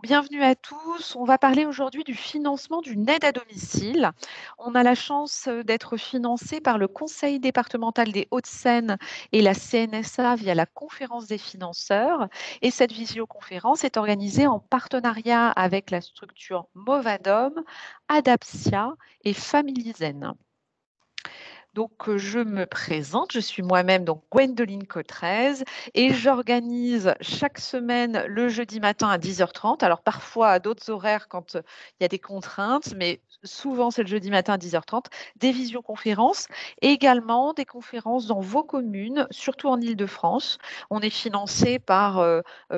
Bienvenue à tous. On va parler aujourd'hui du financement d'une aide à domicile. On a la chance d'être financé par le Conseil départemental des Hauts-de-Seine et la CNSA via la conférence des financeurs. Et cette visioconférence est organisée en partenariat avec la structure Movadom, Adaptia et Familizen. Donc, je me présente, je suis moi-même donc Gwendoline Cotrez et j'organise chaque semaine le jeudi matin à 10h30. Alors parfois à d'autres horaires quand il y a des contraintes, mais souvent c'est le jeudi matin à 10h30, des visioconférences et également des conférences dans vos communes, surtout en Île-de-France. On est financé par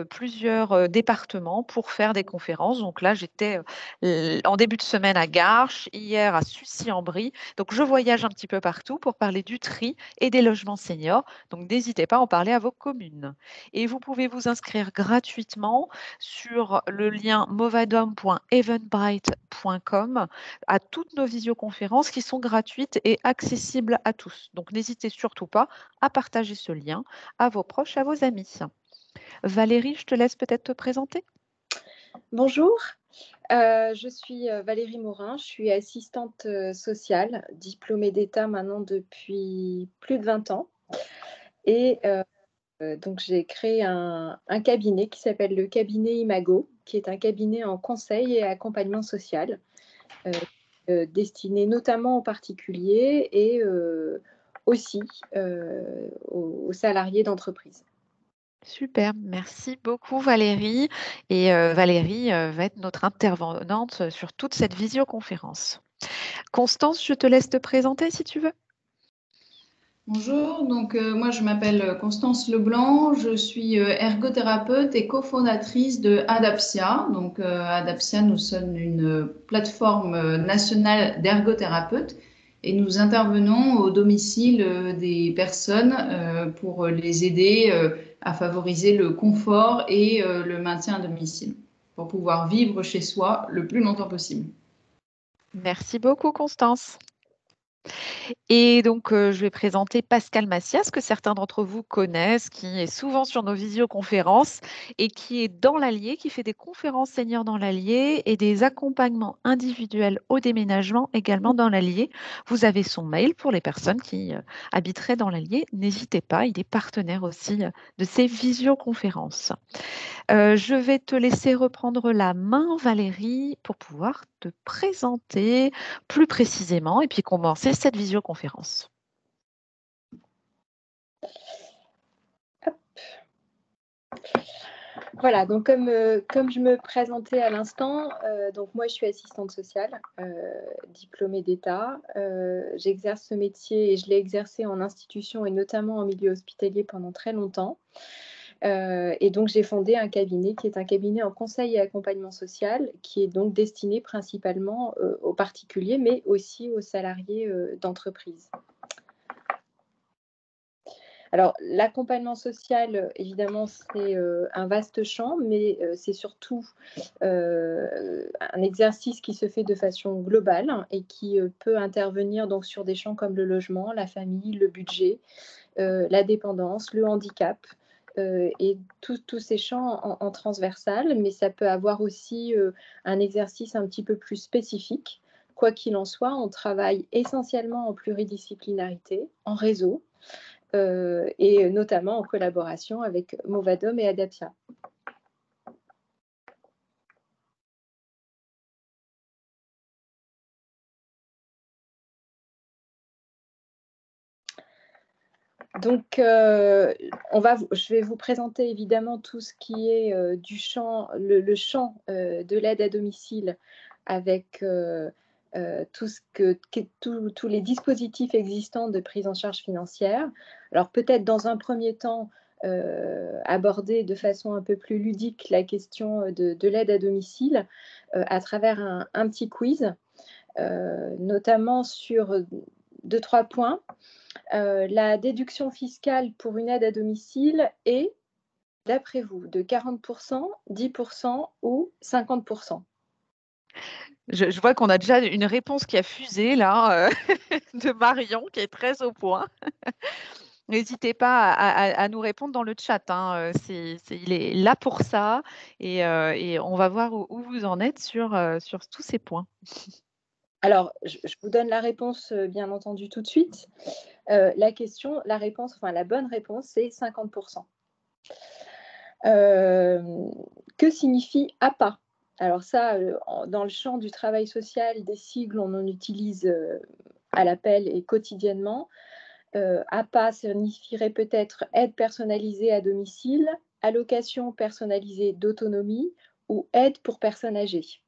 plusieurs départements pour faire des conférences. Donc là, j'étais en début de semaine à Garches, hier à Sucy-en-Brie. Donc, je voyage un petit peu partout pour parler du tri et des logements seniors. Donc, n'hésitez pas à en parler à vos communes. Et vous pouvez vous inscrire gratuitement sur le lien movadom.eventbrite.com à toutes nos visioconférences qui sont gratuites et accessibles à tous. Donc, n'hésitez surtout pas à partager ce lien à vos proches, à vos amis. Valérie, je te laisse peut-être te présenter. Bonjour, je suis Valérie Morin, je suis assistante sociale, diplômée d'État maintenant depuis plus de 20 ans. Et donc j'ai créé un cabinet qui s'appelle le cabinet Imago, qui est un cabinet en conseil et accompagnement social, destiné notamment aux particuliers et aussi aux salariés d'entreprise. Super, merci beaucoup Valérie. Et Valérie va être notre intervenante sur toute cette visioconférence. Constance, je te laisse te présenter si tu veux. Bonjour, donc moi je m'appelle Constance Leblanc, je suis ergothérapeute et cofondatrice de Adaptia. Donc Adaptia, nous sommes une plateforme nationale d'ergothérapeutes et nous intervenons au domicile des personnes pour les aider à favoriser le confort et le maintien à domicile pour pouvoir vivre chez soi le plus longtemps possible. Merci beaucoup Constance. Et donc, je vais présenter Pascal Massias, que certains d'entre vous connaissent, qui est souvent sur nos visioconférences et qui est dans l'Allier, qui fait des conférences seniors dans l'Allier et des accompagnements individuels au déménagement également dans l'Allier. Vous avez son mail pour les personnes qui habiteraient dans l'Allier. N'hésitez pas, il est partenaire aussi de ces visioconférences. Je vais te laisser reprendre la main, Valérie, pour pouvoir te présenter plus précisément et puis commencer cette visioconférence. Hop. Voilà, donc comme je me présentais à l'instant, donc moi je suis assistante sociale, diplômée d'État. J'exerce ce métier et je l'ai exercé en institution et notamment en milieu hospitalier pendant très longtemps. Et donc j'ai fondé un cabinet qui est un cabinet en conseil et accompagnement social, qui est donc destiné principalement aux particuliers, mais aussi aux salariés d'entreprise. Alors, l'accompagnement social, évidemment, c'est un vaste champ, mais c'est surtout un exercice qui se fait de façon globale et qui peut intervenir donc sur des champs comme le logement, la famille, le budget, la dépendance, le handicap. Et tous ces champs en transversal, mais ça peut avoir aussi un exercice un petit peu plus spécifique. Quoi qu'il en soit, on travaille essentiellement en pluridisciplinarité, en réseau, et notamment en collaboration avec Movadom et Adaptia. Donc, je vais vous présenter évidemment tout ce qui est du champ, le champ de l'aide à domicile avec tous les dispositifs existants de prise en charge financière. Alors peut-être dans un premier temps, aborder de façon un peu plus ludique la question de l'aide à domicile à travers un petit quiz, notamment sur 2-3 points. La déduction fiscale pour une aide à domicile est, d'après vous, de 40%, 10% ou 50%? Je vois qu'on a déjà une réponse qui a fusé là de Marion, qui est très au point. N'hésitez pas à nous répondre dans le chat, hein, il est là pour ça et on va voir où vous en êtes sur tous ces points. Alors, je vous donne la réponse, bien entendu, tout de suite. La bonne réponse, c'est 50%. Que signifie APA? Alors ça, dans le champ du travail social, des sigles, on en utilise à l'appel et quotidiennement. APA signifierait peut-être aide personnalisée à domicile, allocation personnalisée d'autonomie ou aide pour personnes âgées.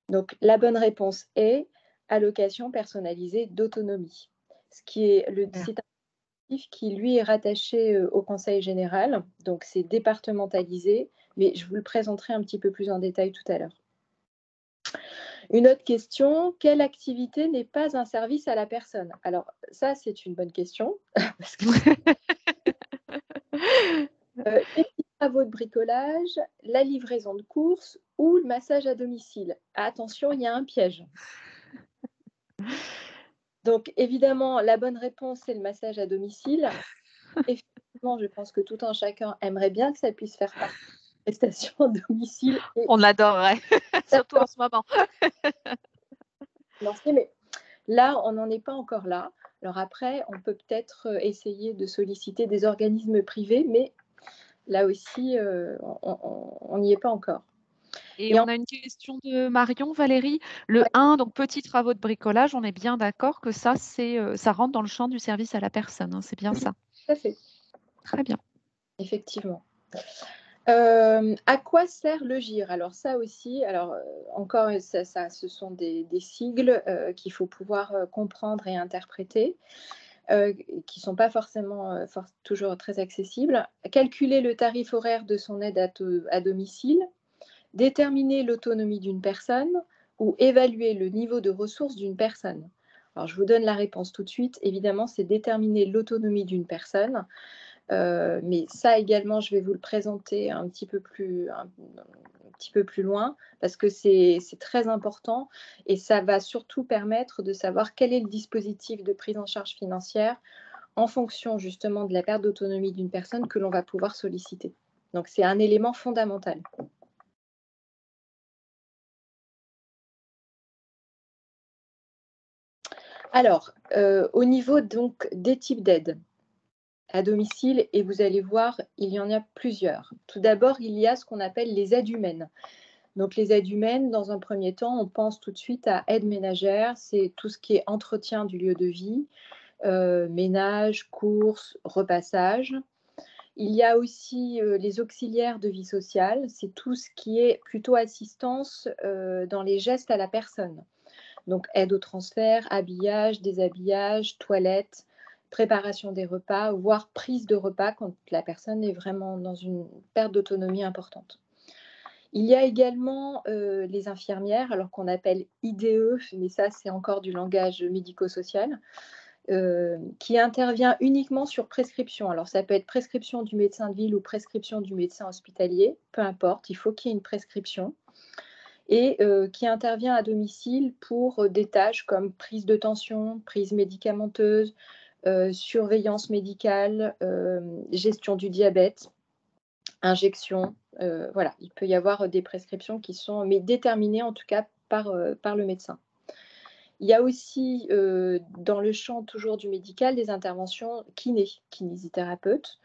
Donc la bonne réponse est allocation personnalisée d'autonomie. C'est un dispositif qui, lui, est rattaché au Conseil général, donc c'est départementalisé, mais je vous le présenterai un petit peu plus en détail tout à l'heure. Une autre question, quelle activité n'est pas un service à la personne? Alors ça, c'est une bonne question. Parce que les petits travaux de bricolage, la livraison de courses ou le massage à domicile. Attention, il y a un piège. Donc évidemment, la bonne réponse, c'est le massage à domicile. Effectivement, je pense que tout un chacun aimerait bien que ça puisse faire partie de la prestation à domicile. On adorerait, surtout en ce moment. Mais là, on n'en est pas encore là. Alors après, on peut peut-être essayer de solliciter des organismes privés, mais là aussi, on n'y est pas encore. Et on a une question de Marion, Valérie. Le 1, donc petits travaux de bricolage, on est bien d'accord que ça rentre dans le champ du service à la personne, hein, c'est bien ça? Tout à fait. Très bien. Effectivement. À quoi sert le GIR? Alors ça aussi, encore, ce sont des sigles qu'il faut pouvoir comprendre et interpréter, qui ne sont pas forcément toujours très accessibles. Calculer le tarif horaire de son aide à domicile, déterminer l'autonomie d'une personne ou évaluer le niveau de ressources d'une personne. Alors je vous donne la réponse tout de suite. Évidemment, c'est déterminer l'autonomie d'une personne. Mais ça également, je vais vous le présenter un petit peu plus loin parce que c'est très important et ça va surtout permettre de savoir quel est le dispositif de prise en charge financière en fonction justement de la perte d'autonomie d'une personne que l'on va pouvoir solliciter. Donc c'est un élément fondamental. Alors, au niveau donc des types d'aides à domicile, et vous allez voir, il y en a plusieurs. Tout d'abord, il y a ce qu'on appelle les aides humaines. Donc les aides humaines, dans un premier temps, on pense tout de suite à aide ménagère, c'est tout ce qui est entretien du lieu de vie, ménage, courses, repassage. Il y a aussi les auxiliaires de vie sociale, c'est tout ce qui est plutôt assistance dans les gestes à la personne. Donc aide au transfert, habillage, déshabillage, toilette, préparation des repas, voire prise de repas quand la personne est vraiment dans une perte d'autonomie importante. Il y a également les infirmières, alors qu'on appelle IDE, mais ça c'est encore du langage médico-social, qui intervient uniquement sur prescription. Alors ça peut être prescription du médecin de ville ou prescription du médecin hospitalier, peu importe, il faut qu'il y ait une prescription. Et qui intervient à domicile pour des tâches comme prise de tension, prise médicamenteuse, surveillance médicale, gestion du diabète, injection. Voilà, il peut y avoir des prescriptions qui sont déterminées en tout cas par le médecin. Il y a aussi dans le champ toujours du médical des interventions kinésithérapeutes,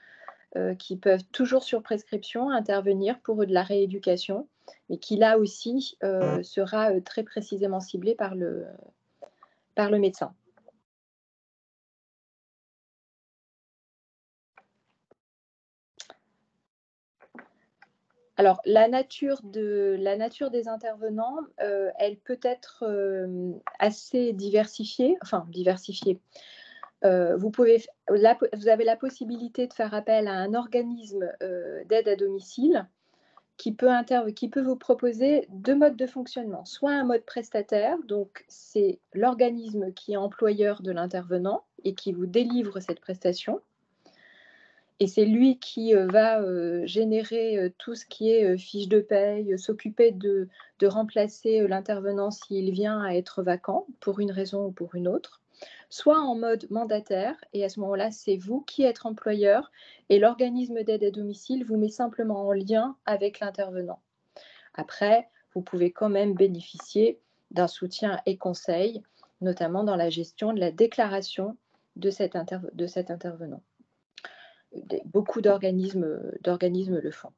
qui peuvent toujours sur prescription intervenir pour de la rééducation, mais qui là aussi sera très précisément ciblée par le médecin. Alors la nature des intervenants, elle peut être assez diversifiée. Vous avez la possibilité de faire appel à un organisme d'aide à domicile qui peut vous proposer deux modes de fonctionnement. Soit un mode prestataire, donc c'est l'organisme qui est employeur de l'intervenant et qui vous délivre cette prestation. Et c'est lui qui va générer tout ce qui est fiche de paye, s'occuper de remplacer l'intervenant s'il vient à être vacant pour une raison ou pour une autre. soit en mode mandataire, et à ce moment-là, c'est vous qui êtes employeur, et l'organisme d'aide à domicile vous met simplement en lien avec l'intervenant. Après, vous pouvez quand même bénéficier d'un soutien et conseil, notamment dans la gestion de la déclaration de cet intervenant. Beaucoup d'organismes le font.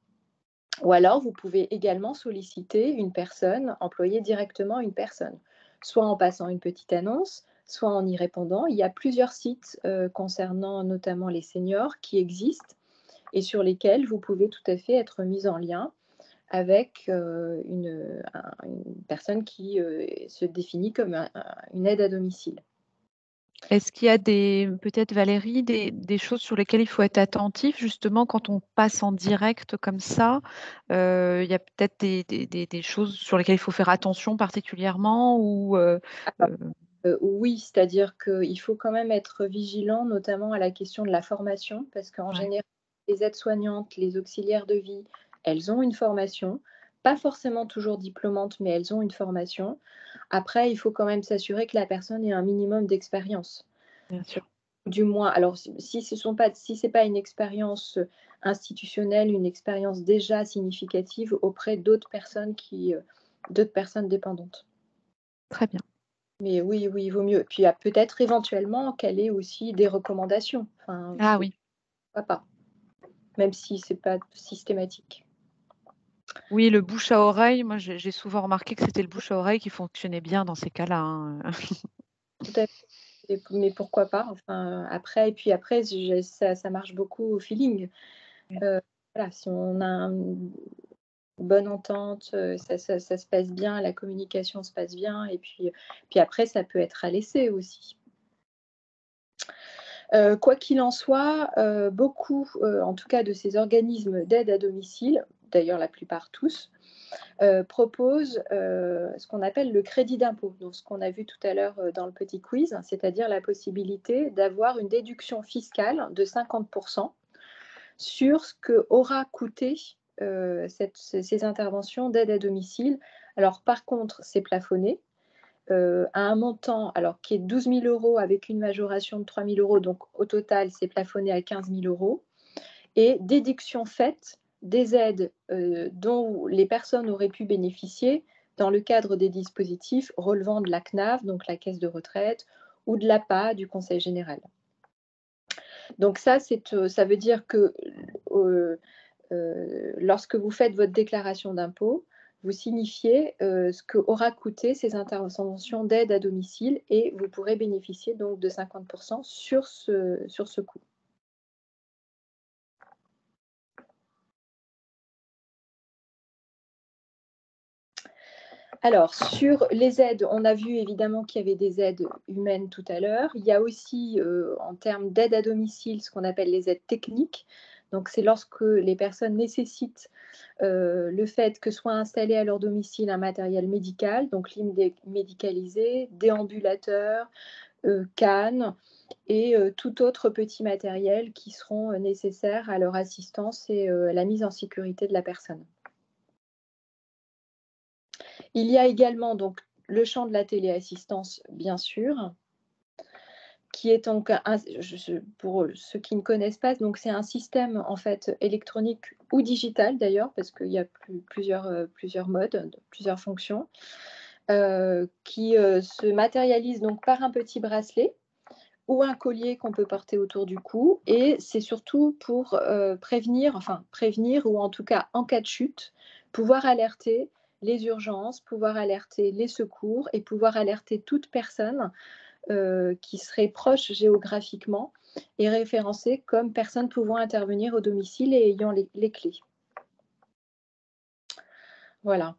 Ou alors, vous pouvez également solliciter une personne, employer directement une personne, soit en passant une petite annonce, soit en y répondant. Il y a plusieurs sites concernant notamment les seniors qui existent et sur lesquels vous pouvez tout à fait être mis en lien avec une personne qui se définit comme une aide à domicile. Est-ce qu'il y a peut-être Valérie, des choses sur lesquelles il faut être attentif, justement, quand on passe en direct comme ça? Il y a peut-être des choses sur lesquelles il faut faire attention particulièrement ou Oui, c'est-à-dire qu'il faut quand même être vigilant, notamment à la question de la formation, parce qu'en ouais. général, les aides-soignantes, les auxiliaires de vie, elles ont une formation, pas forcément toujours diplômante, mais elles ont une formation. Après, il faut quand même s'assurer que la personne ait un minimum d'expérience. Bien sûr. Du moins, alors si ce n'est pas une expérience institutionnelle, une expérience déjà significative auprès d'autres personnes dépendantes. Très bien. Mais oui, il vaut mieux. Puis peut-être éventuellement qu'elle ait aussi des recommandations. Enfin, Ah oui. pourquoi pas, même si ce n'est pas systématique. Oui, le bouche à oreille, moi j'ai souvent remarqué que c'était le bouche à oreille qui fonctionnait bien dans ces cas-là, hein. Tout à fait. Mais pourquoi pas? Enfin, après, ça marche beaucoup au feeling. Oui. Voilà, si on a une bonne entente, ça se passe bien, la communication se passe bien, et puis après, ça peut être à l'essai aussi. Quoi qu'il en soit, beaucoup, en tout cas de ces organismes d'aide à domicile, d'ailleurs la plupart tous, proposent ce qu'on appelle le crédit d'impôt. Donc ce qu'on a vu tout à l'heure dans le petit quiz, c'est-à-dire la possibilité d'avoir une déduction fiscale de 50% sur ce qu'aura coûté ces interventions d'aide à domicile. Alors par contre, c'est plafonné. À un montant qui est 12 000 € avec une majoration de 3 000 €, donc au total, c'est plafonné à 15 000 €, et déduction faite des aides dont les personnes auraient pu bénéficier dans le cadre des dispositifs relevant de la CNAV, donc la caisse de retraite, ou de l'APA, du Conseil général. Donc ça veut dire que lorsque vous faites votre déclaration d'impôt, vous signifiez ce qu'aura coûté ces interventions d'aide à domicile, et vous pourrez bénéficier donc de 50% sur ce coût. Alors, sur les aides, on a vu évidemment qu'il y avait des aides humaines tout à l'heure. Il y a aussi, en termes d'aide à domicile, ce qu'on appelle les aides techniques. Donc, c'est lorsque les personnes nécessitent le fait que soit installé à leur domicile un matériel médical, donc lit médicalisé, déambulateur, canne et tout autre petit matériel qui seront nécessaires à leur assistance et à la mise en sécurité de la personne. Il y a également donc le champ de la téléassistance, bien sûr, qui est donc pour ceux qui ne connaissent pas, donc c'est un système en fait électronique ou digital d'ailleurs, parce qu'il y a plusieurs modes, plusieurs fonctions, qui se matérialise donc par un petit bracelet ou un collier qu'on peut porter autour du cou, et c'est surtout pour prévenir ou en tout cas en cas de chute, pouvoir alerter les urgences, pouvoir alerter les secours et pouvoir alerter toute personne qui serait proche géographiquement et référencée comme personne pouvant intervenir au domicile et ayant les clés. Voilà.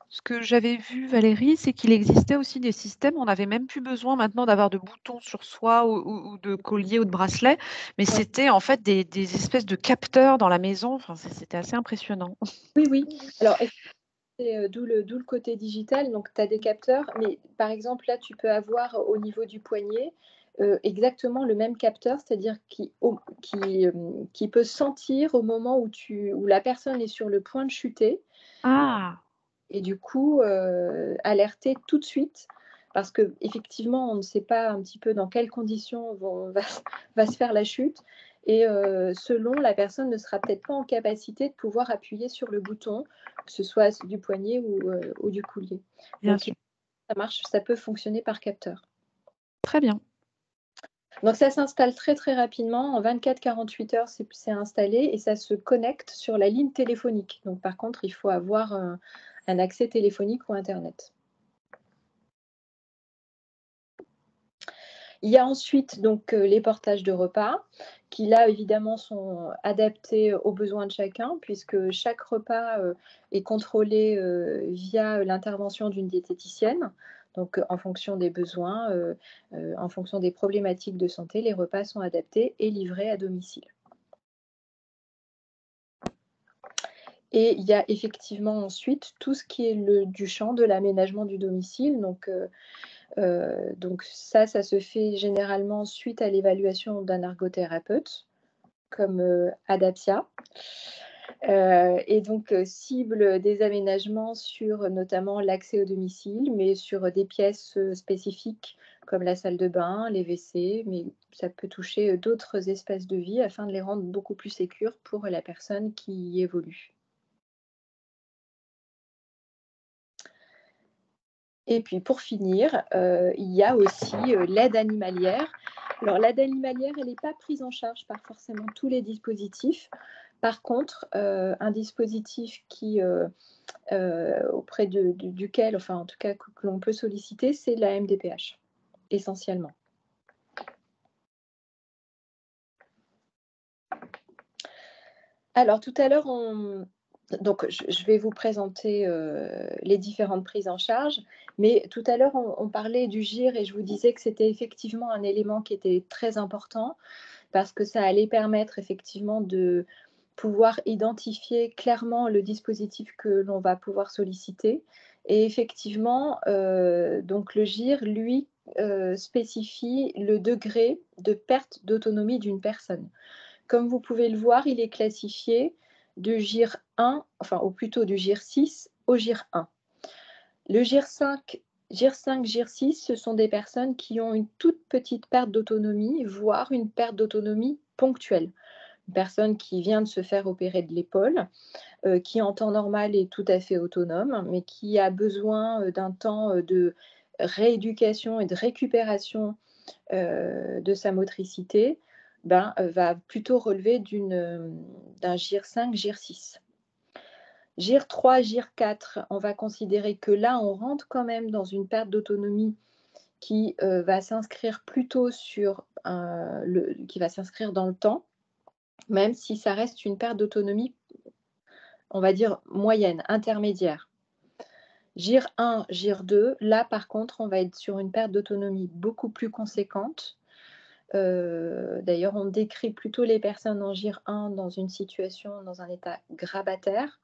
Ce que j'avais vu, Valérie, c'est qu'il existait aussi des systèmes, on n'avait même plus besoin maintenant d'avoir de boutons sur soi ou de collier ou de bracelet, mais c'était en fait des espèces de capteurs dans la maison. Enfin, c'était assez impressionnant. Oui. Alors, c'est d'où le côté digital. Donc, tu as des capteurs, mais par exemple, là, tu peux avoir au niveau du poignet exactement le même capteur, c'est-à-dire qui peut sentir au moment où la personne est sur le point de chuter. Ah! Et du coup, alerter tout de suite parce qu'effectivement, on ne sait pas un petit peu dans quelles conditions va se faire la chute. Et selon, la personne ne sera peut-être pas en capacité de pouvoir appuyer sur le bouton, que ce soit du poignet ou du collier. Bien Donc, sûr. ça peut fonctionner par capteur. Très bien. Donc, ça s'installe très, très rapidement. En 24-48 heures, c'est installé et ça se connecte sur la ligne téléphonique. Donc, par contre, il faut avoir un accès téléphonique ou Internet. Il y a ensuite donc les portages de repas qui là évidemment sont adaptés aux besoins de chacun puisque chaque repas est contrôlé via l'intervention d'une diététicienne. Donc en fonction des besoins, en fonction des problématiques de santé, les repas sont adaptés et livrés à domicile. Et il y a effectivement ensuite tout ce qui est du champ de l'aménagement du domicile. Donc ça se fait généralement suite à l'évaluation d'un ergothérapeute, comme Adapsia. Et donc cible des aménagements sur notamment l'accès au domicile, mais sur des pièces spécifiques comme la salle de bain, les WC, mais ça peut toucher d'autres espaces de vie afin de les rendre beaucoup plus sécures pour la personne qui y évolue. Et puis pour finir, il y a aussi l'aide animalière. Alors l'aide animalière, elle n'est pas prise en charge par forcément tous les dispositifs. Par contre, un dispositif auprès duquel, enfin en tout cas que l'on peut solliciter, c'est la MDPH, essentiellement. Alors tout à l'heure, donc je vais vous présenter les différentes prises en charge, mais tout à l'heure, on parlait du GIR et je vous disais que c'était effectivement un élément qui était très important parce que ça allait permettre effectivement de pouvoir identifier clairement le dispositif que l'on va pouvoir solliciter. Et effectivement, donc le GIR, lui, spécifie le degré de perte d'autonomie d'une personne. Comme vous pouvez le voir, il est classifié du GIR 1, enfin, ou plutôt du GIR 6 au GIR 1. Le GIR 5, GIR 5, GIR 6, ce sont des personnes qui ont une toute petite perte d'autonomie, voire une perte d'autonomie ponctuelle. Une personne qui vient de se faire opérer de l'épaule, qui en temps normal est tout à fait autonome, mais qui a besoin d'un temps de rééducation et de récupération de sa motricité, va plutôt relever d'un GIR 5, GIR 6. GIR 3, GIR 4, on va considérer que là, on rentre quand même dans une perte d'autonomie qui va s'inscrire plutôt qui va s'inscrire dans le temps, même si ça reste une perte d'autonomie, on va dire moyenne, intermédiaire. GIR 1, GIR 2, là par contre, on va être sur une perte d'autonomie beaucoup plus conséquente. D'ailleurs, on décrit plutôt les personnes en GIR 1 dans un état grabataire,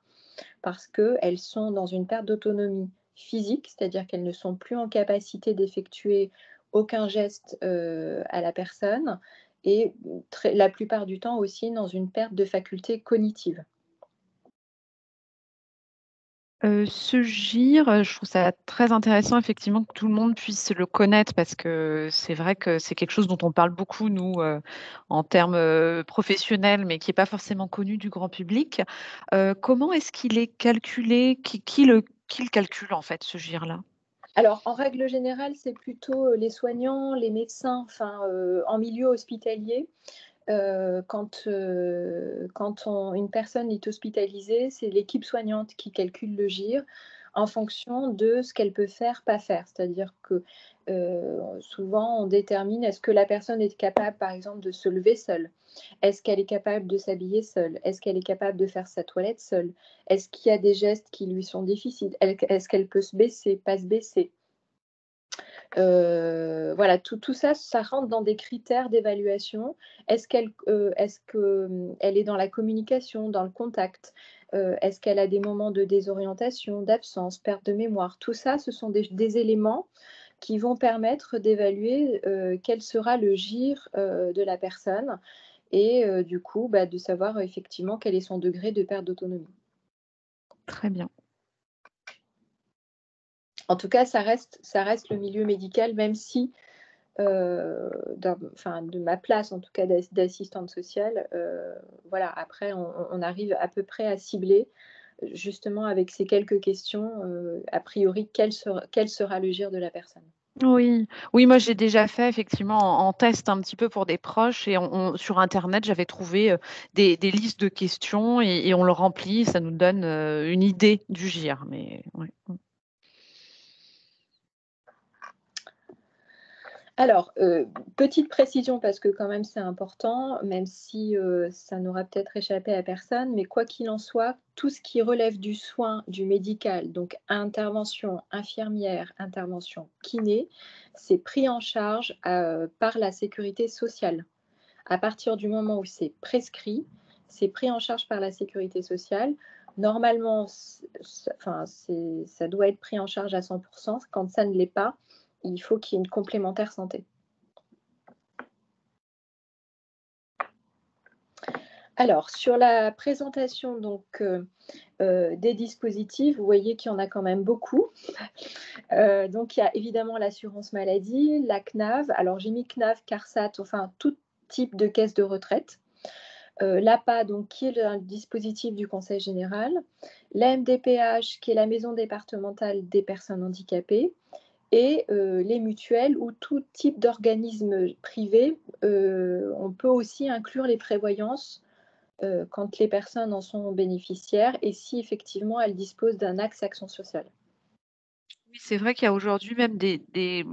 parce qu'elles sont dans une perte d'autonomie physique, c'est-à-dire qu'elles ne sont plus en capacité d'effectuer aucun geste à la personne, et la plupart du temps aussi dans une perte de faculté cognitive. Ce GIR, je trouve ça très intéressant effectivement que tout le monde puisse le connaître parce que c'est vrai que c'est quelque chose dont on parle beaucoup nous, en termes, professionnels, mais qui est pas forcément connu du grand public. Comment est-ce qu'il est calculé? Qui le calcule en fait, ce GIR-là? Alors, en règle générale, c'est plutôt les soignants, les médecins, enfin, en milieu hospitalier. Quand une personne est hospitalisée, c'est l'équipe soignante qui calcule le GIR en fonction de ce qu'elle peut faire, pas faire. C'est-à-dire que souvent, on détermine est-ce que la personne est capable, par exemple, de se lever seule? Est-ce qu'elle est capable de s'habiller seule? Est-ce qu'elle est capable de faire sa toilette seule? Est-ce qu'il y a des gestes qui lui sont difficiles? Est-ce qu'elle peut se baisser, pas se baisser? Voilà, tout ça, ça rentre dans des critères d'évaluation. Est-ce qu'elle est dans la communication, dans le contact? Est-ce qu'elle a des moments de désorientation, d'absence, perte de mémoire? Tout ça, ce sont des éléments qui vont permettre d'évaluer quel sera le GIR de la personne et du coup, de savoir effectivement quel est son degré de perte d'autonomie. Très bien. En tout cas, ça reste le milieu médical, même si, de ma place, en tout cas d'assistante sociale, voilà, après, on arrive à peu près à cibler, justement, avec ces quelques questions, a priori, quel sera le GIR de la personne. Oui, oui, moi j'ai déjà fait effectivement en test un petit peu pour des proches et sur internet, j'avais trouvé, des listes de questions et on le remplit, ça nous donne, une idée du GIR, mais ouais. Alors, petite précision parce que quand même c'est important, même si, ça n'aura peut-être échappé à personne, mais quoi qu'il en soit, tout ce qui relève du soin, du médical, donc intervention infirmière, intervention kiné, c'est pris en charge, par la sécurité sociale. À partir du moment où c'est prescrit, c'est pris en charge par la sécurité sociale. Normalement, ça doit être pris en charge à 100 %. Quand ça ne l'est pas, il faut qu'il y ait une complémentaire santé. Alors, sur la présentation donc, des dispositifs, vous voyez qu'il y en a quand même beaucoup. Donc il y a évidemment l'assurance maladie, la CNAV. Alors j'ai mis CNAV, CARSAT, enfin tout type de caisse de retraite. L'APA, donc, qui est le dispositif du Conseil général, la MDPH, qui est la maison départementale des personnes handicapées, et les mutuelles ou tout type d'organisme privé. On peut aussi inclure les prévoyances quand les personnes en sont bénéficiaires et si effectivement elles disposent d'un axe action sociale. Oui, c'est vrai qu'il y a aujourd'hui même des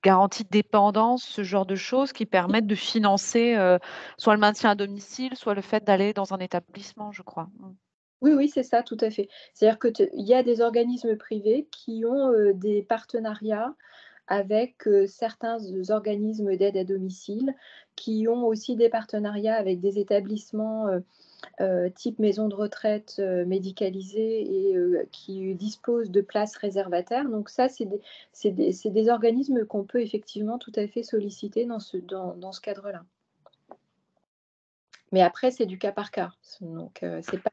garanties de dépendance, ce genre de choses qui permettent de financer, soit le maintien à domicile, soit le fait d'aller dans un établissement, je crois. Oui, oui, c'est ça, tout à fait. C'est-à-dire il y a des organismes privés qui ont des partenariats avec certains organismes d'aide à domicile, qui ont aussi des partenariats avec des établissements type maison de retraite médicalisée et qui disposent de places réservataires. Donc ça, c'est des organismes qu'on peut effectivement tout à fait solliciter dans ce cadre-là. Mais après, c'est du cas par cas, donc c'est pas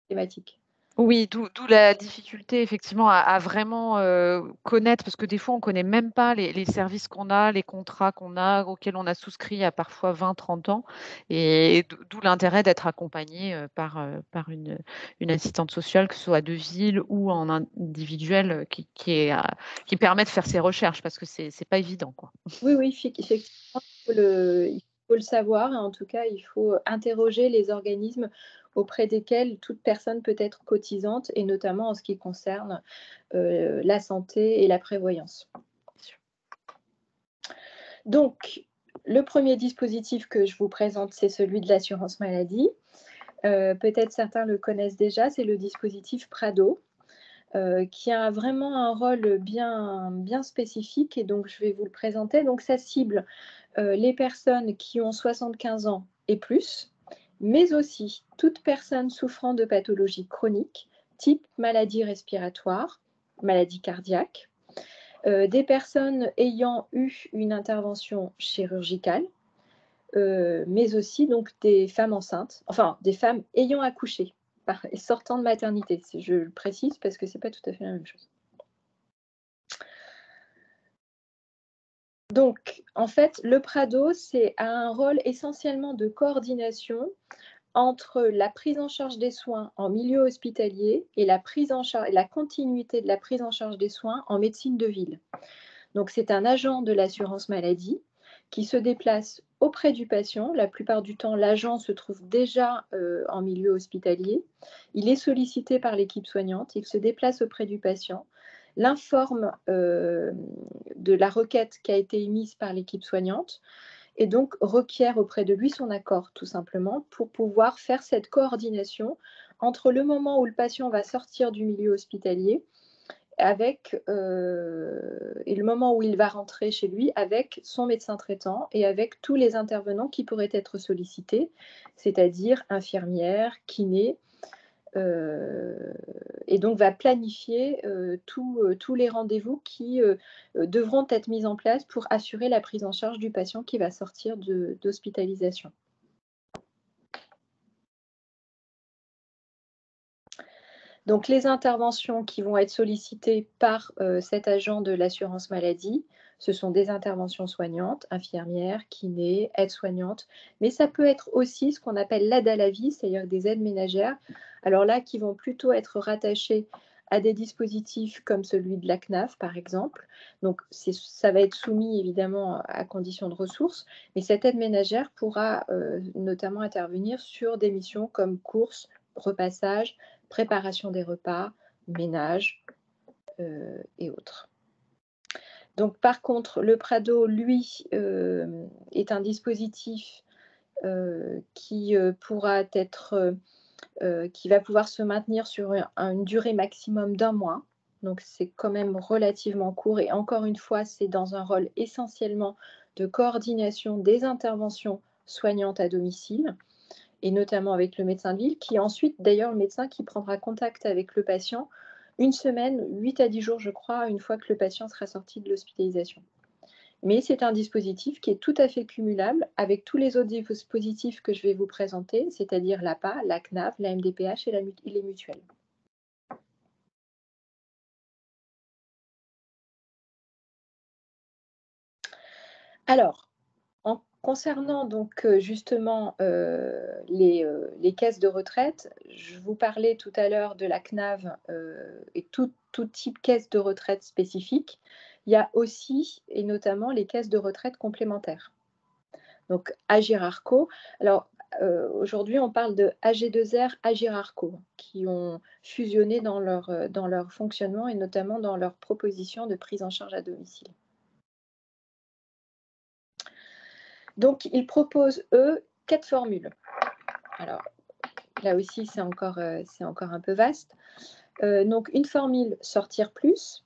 thématique. Oui, d'où la difficulté effectivement à vraiment, connaître parce que des fois on connaît même pas les services qu'on a, les contrats qu'on a, auxquels on a souscrit il y a parfois 20-30 ans et d'où l'intérêt d'être accompagné, par une assistante sociale, que ce soit de ville ou en individuel, qui permet de faire ses recherches parce que c'est pas évident, quoi. Oui, oui, effectivement, il faut le savoir. En tout cas, il faut interroger les organismes auprès desquels toute personne peut être cotisante et notamment en ce qui concerne la santé et la prévoyance. Donc, le premier dispositif que je vous présente, c'est celui de l'assurance maladie. Peut-être certains le connaissent déjà, c'est le dispositif Prado, qui a vraiment un rôle bien spécifique et donc je vais vous le présenter. Donc ça cible les personnes qui ont 75 ans et plus, mais aussi toute personne souffrant de pathologies chroniques, type maladie respiratoire, maladie cardiaque, des personnes ayant eu une intervention chirurgicale, mais aussi donc des femmes enceintes, enfin des femmes ayant accouché et sortant de maternité. Je le précise parce que ce n'est pas tout à fait la même chose. Donc, en fait, le Prado, a un rôle essentiellement de coordination entre la prise en charge des soins en milieu hospitalier et la continuité de la prise en charge des soins en médecine de ville. Donc, c'est un agent de l'assurance maladie qui se déplace auprès du patient. La plupart du temps, l'agent se trouve déjà en milieu hospitalier. Il est sollicité par l'équipe soignante. Il se déplace auprès du patient, l'informe de la requête qui a été émise par l'équipe soignante et donc requiert auprès de lui son accord, tout simplement, pour pouvoir faire cette coordination entre le moment où le patient va sortir du milieu hospitalier et le moment où il va rentrer chez lui avec son médecin traitant et avec tous les intervenants qui pourraient être sollicités, c'est-à-dire infirmières, kinés, et donc va planifier tous les rendez-vous qui devront être mis en place pour assurer la prise en charge du patient qui va sortir Donc, les interventions qui vont être sollicitées par cet agent de l'assurance maladie, ce sont des interventions soignantes, infirmières, kinés, aides-soignantes, mais ça peut être aussi ce qu'on appelle l'aide à la vie, c'est-à-dire des aides ménagères, alors là, qui vont plutôt être rattachées à des dispositifs comme celui de la CNAF, par exemple. Donc, ça va être soumis évidemment à conditions de ressources, mais cette aide ménagère pourra notamment intervenir sur des missions comme courses, repassage, préparation des repas, ménage et autres. Donc, par contre, le Prado, lui, est un dispositif qui va pouvoir se maintenir sur une durée maximum d'1 mois. Donc, c'est quand même relativement court. Et encore une fois, c'est dans un rôle essentiellement de coordination des interventions soignantes à domicile, et notamment avec le médecin de ville, qui ensuite, d'ailleurs, le médecin qui prendra contact avec le patient 1 semaine, 8 à 10 jours, je crois, une fois que le patient sera sorti de l'hospitalisation. Mais c'est un dispositif qui est tout à fait cumulable avec tous les autres dispositifs que je vais vous présenter, c'est-à-dire l'APA, la CNAV, la MDPH et les mutuelles. Alors, concernant donc justement les caisses de retraite, je vous parlais tout à l'heure de la CNAV et tout type caisse de retraite spécifique. Il y a aussi et notamment les caisses de retraite complémentaires. Donc Agirc-Arrco. Alors aujourd'hui, on parle de AG2R, Agirc-Arrco, qui ont fusionné dans leur fonctionnement et notamment dans leur proposition de prise en charge à domicile. Donc, ils proposent, eux, 4 formules. Alors, là aussi, c'est encore un peu vaste. Donc, une formule sortir plus,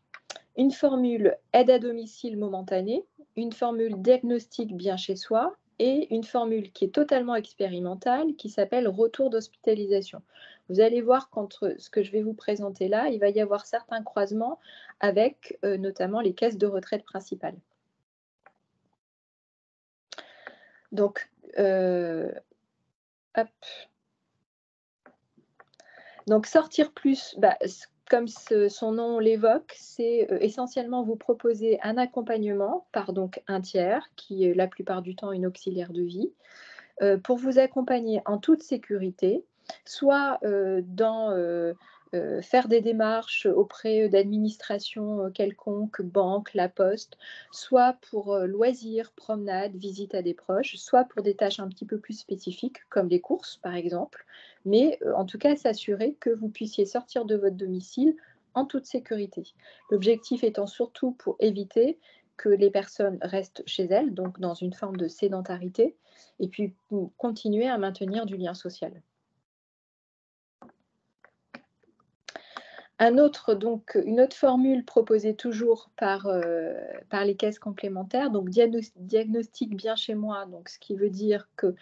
une formule aide à domicile momentanée, une formule diagnostic bien chez soi et une formule qui est totalement expérimentale qui s'appelle retour d'hospitalisation. Vous allez voir qu'entre ce que je vais vous présenter là, il va y avoir certains croisements avec notamment les caisses de retraite principales. Donc, hop. Donc, sortir plus, comme son nom l'évoque, c'est essentiellement vous proposer un accompagnement par donc un tiers, qui est la plupart du temps une auxiliaire de vie, pour vous accompagner en toute sécurité, soit dans faire des démarches auprès d'administrations quelconques, banque, la poste, soit pour loisirs, promenades, visites à des proches, soit pour des tâches un petit peu plus spécifiques, comme les courses par exemple, mais en tout cas s'assurer que vous puissiez sortir de votre domicile en toute sécurité. L'objectif étant surtout pour éviter que les personnes restent chez elles, donc dans une forme de sédentarité, et puis continuer à maintenir du lien social. Une autre formule proposée toujours par les caisses complémentaires, donc diagnostic bien chez moi, donc ce qui veut dire que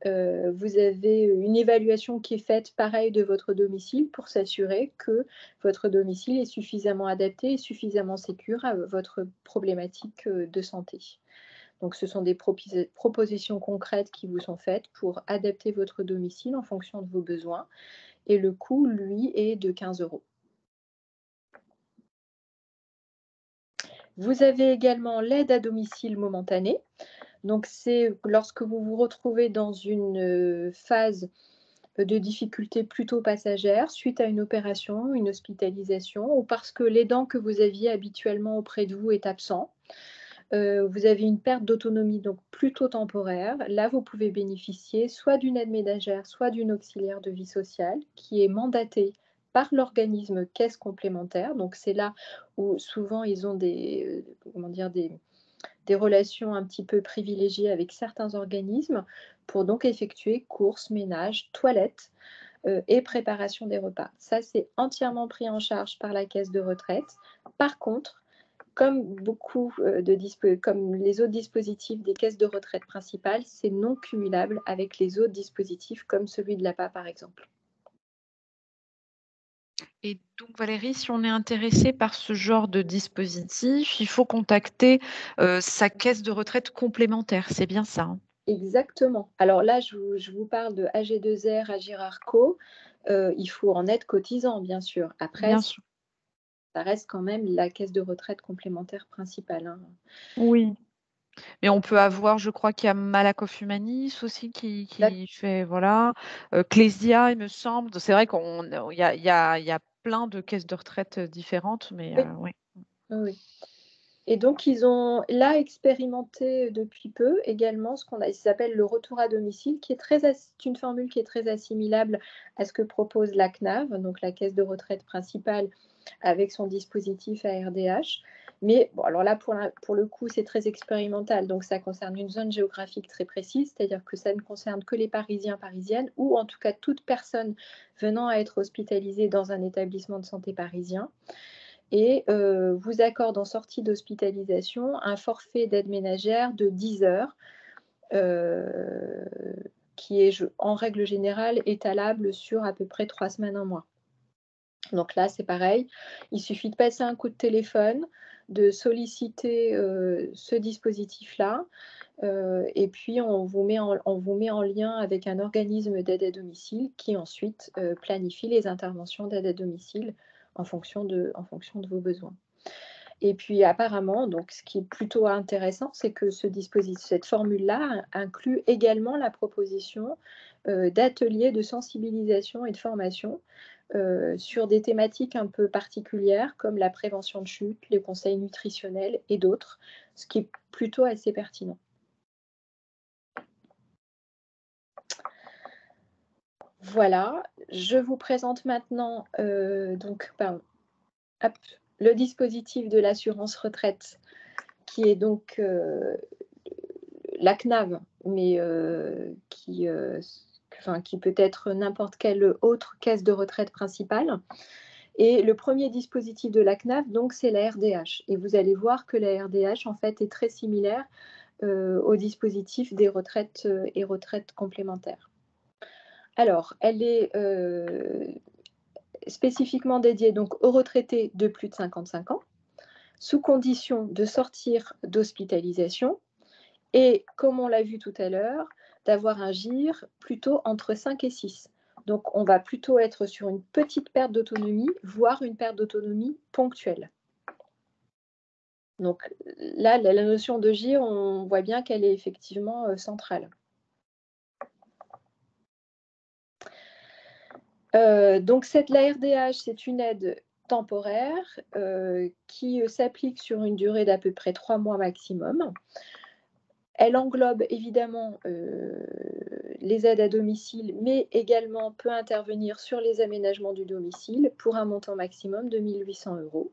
vous avez une évaluation qui est faite pareil de votre domicile pour s'assurer que votre domicile est suffisamment adapté et suffisamment sécure à votre problématique de santé. Donc, ce sont des propositions concrètes qui vous sont faites pour adapter votre domicile en fonction de vos besoins. Et le coût, lui, est de 15 €. Vous avez également l'aide à domicile momentanée. Donc, c'est lorsque vous vous retrouvez dans une phase de difficulté plutôt passagère suite à une opération, une hospitalisation, ou parce que l'aidant que vous aviez habituellement auprès de vous est absent. Vous avez une perte d'autonomie donc plutôt temporaire. Là, vous pouvez bénéficier soit d'une aide ménagère, soit d'une auxiliaire de vie sociale qui est mandatée par l'organisme caisse complémentaire. Donc, c'est là où souvent ils ont des relations un petit peu privilégiées avec certains organismes pour donc effectuer courses, ménage, toilettes et préparation des repas. Ça, c'est entièrement pris en charge par la caisse de retraite. Par contre, comme comme les autres dispositifs des caisses de retraite principales, c'est non cumulable avec les autres dispositifs comme celui de l'APA par exemple. Et donc Valérie, si on est intéressé par ce genre de dispositif, il faut contacter sa caisse de retraite complémentaire, c'est bien ça, hein? Exactement. Alors là, je vous parle de AG2R, Agirc-Arrco. il faut en être cotisant, bien sûr. Après, Bien sûr. ça reste quand même la caisse de retraite complémentaire principale, hein. Oui. Mais on peut avoir, je crois qu'il y a Malakoff Humanis aussi qui fait, voilà, Clésia, il me semble. C'est vrai il y a plein de caisses de retraite, différentes, mais Oui, oui. oui, oui. Et donc, ils ont là expérimenté depuis peu également ce qu'on s'appelle le retour à domicile, qui est c'est une formule qui est très assimilable à ce que propose la CNAV, donc la caisse de retraite principale, avec son dispositif ARDH. Mais bon, alors là, pour le coup, c'est très expérimental, donc ça concerne une zone géographique très précise, c'est-à-dire que ça ne concerne que les Parisiens, Parisiennes, ou en tout cas toute personne venant à être hospitalisée dans un établissement de santé parisien, et vous accorde en sortie d'hospitalisation un forfait d'aide ménagère de 10 heures, qui est, en règle générale, étalable sur à peu près 3 semaines, 1 mois. Donc là, c'est pareil, il suffit de passer un coup de téléphone, de solliciter ce dispositif-là, et puis on vous met en lien avec un organisme d'aide à domicile qui ensuite planifie les interventions d'aide à domicile en fonction de vos besoins. Et puis apparemment, donc ce qui est plutôt intéressant, c'est que cette formule-là inclut également la proposition d'ateliers de sensibilisation et de formation sur des thématiques un peu particulières comme la prévention de chute, les conseils nutritionnels et d'autres, ce qui est plutôt assez pertinent. Voilà, je vous présente maintenant le dispositif de l'assurance retraite, qui est donc la CNAV, mais qui peut être n'importe quelle autre caisse de retraite principale. Et le premier dispositif de la CNAV, donc, c'est la RDH. Et vous allez voir que la RDH, en fait, est très similaire au dispositif des retraites et retraites complémentaires. Alors, elle est spécifiquement dédiée donc aux retraités de plus de 55 ans, sous condition de sortir d'hospitalisation et, comme on l'a vu tout à l'heure, d'avoir un GIR plutôt entre 5 et 6. Donc, on va plutôt être sur une petite perte d'autonomie, voire une perte d'autonomie ponctuelle. Donc là, la notion de GIR, on voit bien qu'elle est effectivement centrale. Donc la RDH, c'est une aide temporaire qui s'applique sur une durée d'à peu près 3 mois maximum. Elle englobe évidemment les aides à domicile, mais également peut intervenir sur les aménagements du domicile pour un montant maximum de 1 800 €.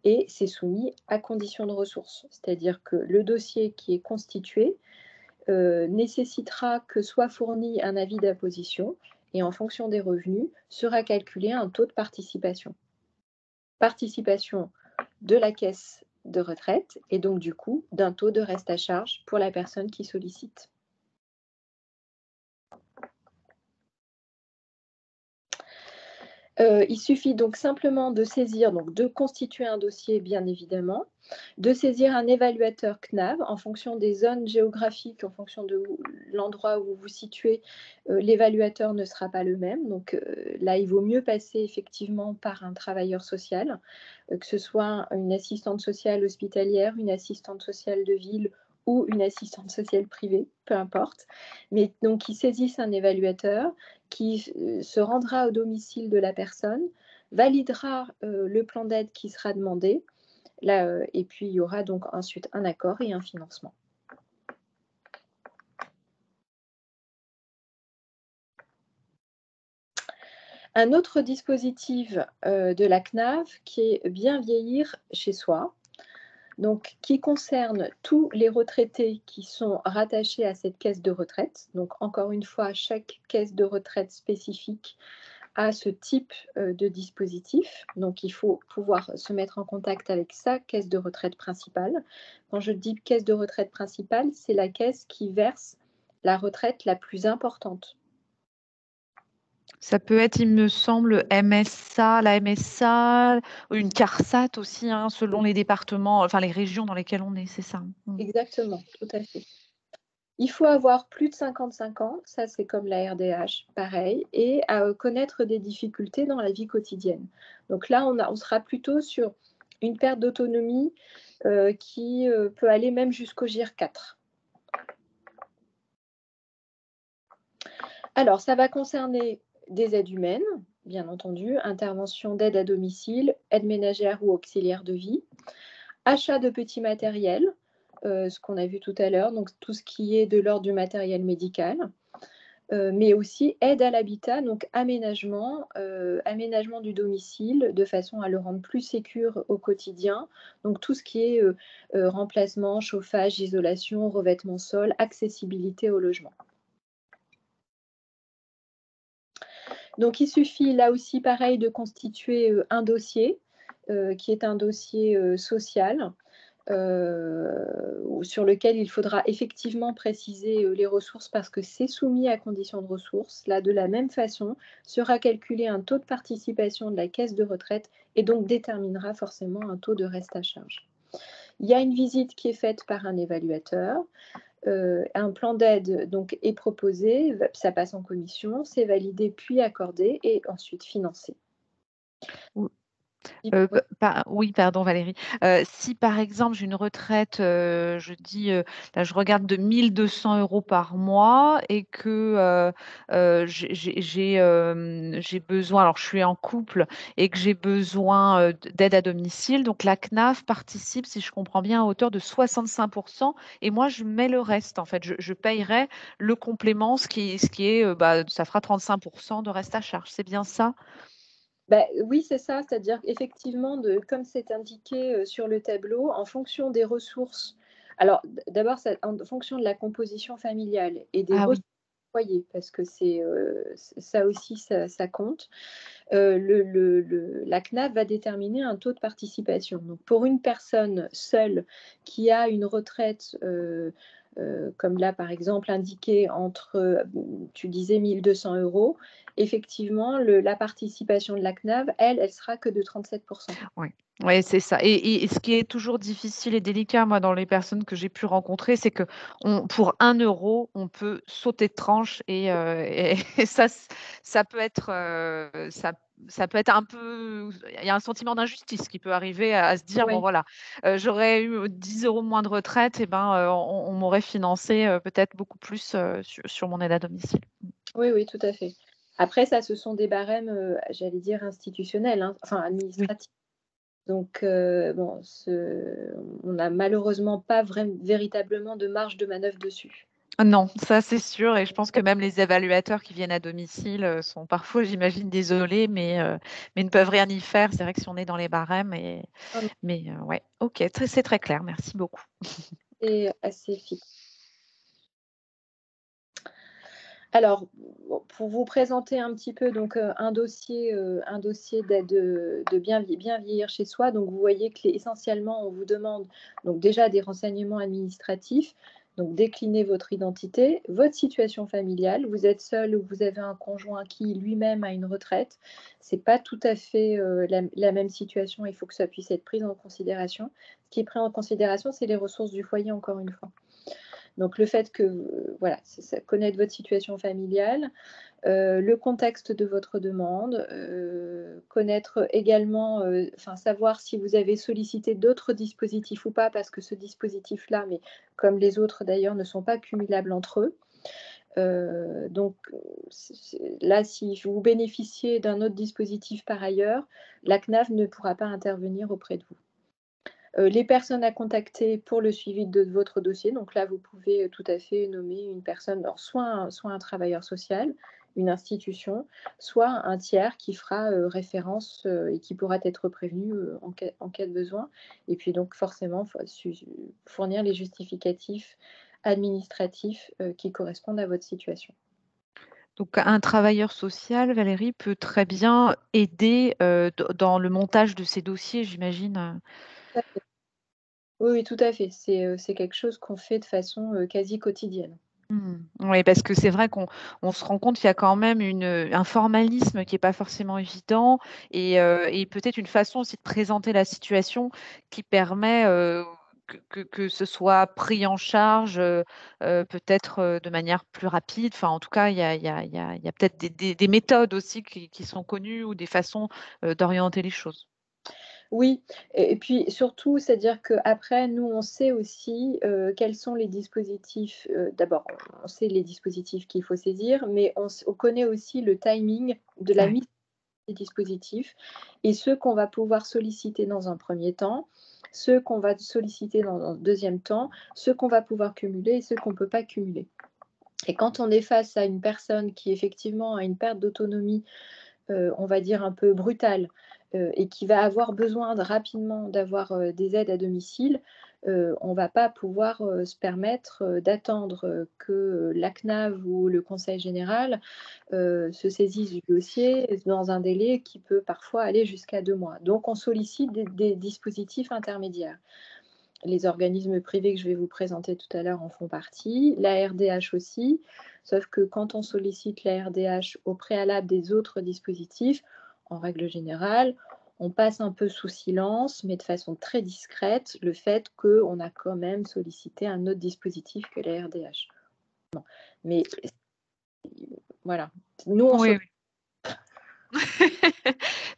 Et c'est soumis à conditions de ressources, c'est-à-dire que le dossier qui est constitué nécessitera que soit fourni un avis d'apposition et en fonction des revenus, sera calculé un taux de participation. Participation de la caisse de retraite et donc du coup d'un taux de reste à charge pour la personne qui sollicite. Il suffit donc simplement de saisir, donc de constituer un dossier bien évidemment, de saisir un évaluateur CNAV en fonction des zones géographiques, en fonction de l'endroit où vous vous situez, l'évaluateur ne sera pas le même. Donc là, il vaut mieux passer effectivement par un travailleur social, que ce soit une assistante sociale hospitalière, une assistante sociale de ville ou une assistante sociale privée, peu importe. Mais donc, qui saisissent un évaluateur qui se rendra au domicile de la personne, validera le plan d'aide qui sera demandé, et puis il y aura donc ensuite un accord et un financement. Un autre dispositif de la CNAV qui est bien vieillir chez soi, donc qui concerne tous les retraités qui sont rattachés à cette caisse de retraite. Donc encore une fois, chaque caisse de retraite spécifique a ce type de dispositif. Donc il faut pouvoir se mettre en contact avec sa caisse de retraite principale. Quand je dis caisse de retraite principale, c'est la caisse qui verse la retraite la plus importante. Ça peut être, il me semble, MSA, la MSA, ou une CARSAT aussi, hein, selon les départements, enfin les régions dans lesquelles on est, c'est ça. Exactement, tout à fait. Il faut avoir plus de 55 ans, ça c'est comme la RDH, pareil, et connaître des difficultés dans la vie quotidienne. Donc là, on sera plutôt sur une perte d'autonomie qui peut aller même jusqu'au GIR 4. Alors, ça va concerner des aides humaines, bien entendu, intervention d'aide à domicile, aide ménagère ou auxiliaire de vie, achat de petits matériels, ce qu'on a vu tout à l'heure, donc tout ce qui est de l'ordre du matériel médical, mais aussi aide à l'habitat, donc aménagement du domicile de façon à le rendre plus sécure au quotidien, donc tout ce qui est remplacement, chauffage, isolation, revêtement sol, accessibilité au logement. Donc, il suffit là aussi, pareil, de constituer un dossier qui est un dossier social sur lequel il faudra effectivement préciser les ressources parce que c'est soumis à condition de ressources. Là, de la même façon, sera calculé un taux de participation de la caisse de retraite et donc déterminera forcément un taux de reste à charge. Il y a une visite qui est faite par un évaluateur. Un plan d'aide donc est proposé, ça passe en commission, c'est validé puis accordé et ensuite financé. Oui, pardon Valérie. Si par exemple j'ai une retraite, je dis, là je regarde de 1 200 € par mois et que j'ai besoin, alors je suis en couple et que j'ai besoin d'aide à domicile, donc la CNAF participe, si je comprends bien, à hauteur de 65% et moi je mets le reste en fait, je payerai le complément, ce qui est, ça fera 35% de reste à charge, c'est bien ça? Oui, c'est ça, c'est-à-dire qu'effectivement, comme c'est indiqué sur le tableau, en fonction des ressources, alors d'abord en fonction de la composition familiale et des Ah ressources oui. du foyer, parce que ça aussi, ça compte, la CNAF va déterminer un taux de participation. Donc pour une personne seule qui a une retraite, comme là par exemple indiqué entre, tu disais 1 200 €, effectivement, la participation de la CNAV, elle sera que de 37%. Oui, ouais, c'est ça et ce qui est toujours difficile et délicat, moi, dans les personnes que j'ai pu rencontrer, c'est que pour 1 €, on peut sauter de tranche et ça peut être, ça peut être un peu il y a un sentiment d'injustice qui peut arriver à se dire: «Bon Ouais. voilà, j'aurais eu 10 € de moins de retraite et ben, on m'aurait financé, peut-être beaucoup plus, sur mon aide à domicile». Oui, oui, tout à fait. Après ça, ce sont des barèmes, j'allais dire institutionnels, hein, enfin Oui. administratifs. Donc bon, on n'a malheureusement pas véritablement de marge de manœuvre dessus. Non, ça c'est sûr et je pense que même les évaluateurs qui viennent à domicile, sont parfois, j'imagine, désolés, mais ne peuvent rien y faire. C'est vrai que si on est dans les barèmes Non, non, ouais, OK, c'est très clair, merci beaucoup. c'est assez fixe. Alors, bon, pour vous présenter un petit peu donc un dossier d'aide, de bien vieillir chez soi. Donc vous voyez que essentiellement, on vous demande donc déjà des renseignements administratifs, donc déclinez votre identité, votre situation familiale. Vous êtes seul ou vous avez un conjoint qui lui-même a une retraite. C'est pas tout à fait la même situation. Il faut que ça puisse être pris en considération. Ce qui est pris en considération, c'est les ressources du foyer, encore une fois. Donc le fait que, voilà, c'est ça, connaître votre situation familiale, le contexte de votre demande, connaître également, enfin savoir si vous avez sollicité d'autres dispositifs ou pas, parce que ce dispositif-là, mais comme les autres d'ailleurs, ne sont pas cumulables entre eux. Donc là, si vous bénéficiez d'un autre dispositif par ailleurs, la CNAF ne pourra pas intervenir auprès de vous. Les personnes à contacter pour le suivi de votre dossier, donc là, vous pouvez tout à fait nommer une personne, alors soit un travailleur social, une institution, soit un tiers qui fera référence et qui pourra être prévenu en cas de besoin. Et puis donc forcément, fournir les justificatifs administratifs qui correspondent à votre situation. Donc un travailleur social, Valérie, peut très bien aider, dans le montage de ces dossiers, j'imagine? Tout à fait. Oui, oui, tout à fait. C'est quelque chose qu'on fait de façon quasi quotidienne. Mmh. Oui, parce que c'est vrai qu'on se rend compte qu'il y a quand même un formalisme qui est pas forcément évident et peut-être une façon aussi de présenter la situation qui permet, que ce soit pris en charge peut-être de manière plus rapide. Enfin, en tout cas, il y a peut-être des méthodes aussi qui sont connues ou des façons d'orienter les choses. Oui, et puis surtout, c'est-à-dire qu'après, nous, on sait aussi quels sont les dispositifs. D'abord, on sait les dispositifs qu'il faut saisir, mais on connaît aussi le timing de la Ouais. mise des dispositifs et ceux qu'on va pouvoir solliciter dans un premier temps, ceux qu'on va solliciter dans un deuxième temps, ceux qu'on va pouvoir cumuler et ceux qu'on ne peut pas cumuler. Et quand on est face à une personne qui effectivement a une perte d'autonomie, on va dire un peu brutale, et qui va avoir besoin rapidement d'avoir des aides à domicile, on ne va pas pouvoir se permettre d'attendre que la CNAV ou le Conseil général se saisisse du dossier dans un délai qui peut parfois aller jusqu'à 2 mois. Donc on sollicite des dispositifs intermédiaires. Les organismes privés que je vais vous présenter tout à l'heure en font partie, la RDH aussi, sauf que quand on sollicite la RDH au préalable des autres dispositifs, en règle générale, on passe un peu sous silence, mais de façon très discrète, le fait qu'on a quand même sollicité un autre dispositif que la RDH. Mais voilà, nous on Oui, sollicite. oui.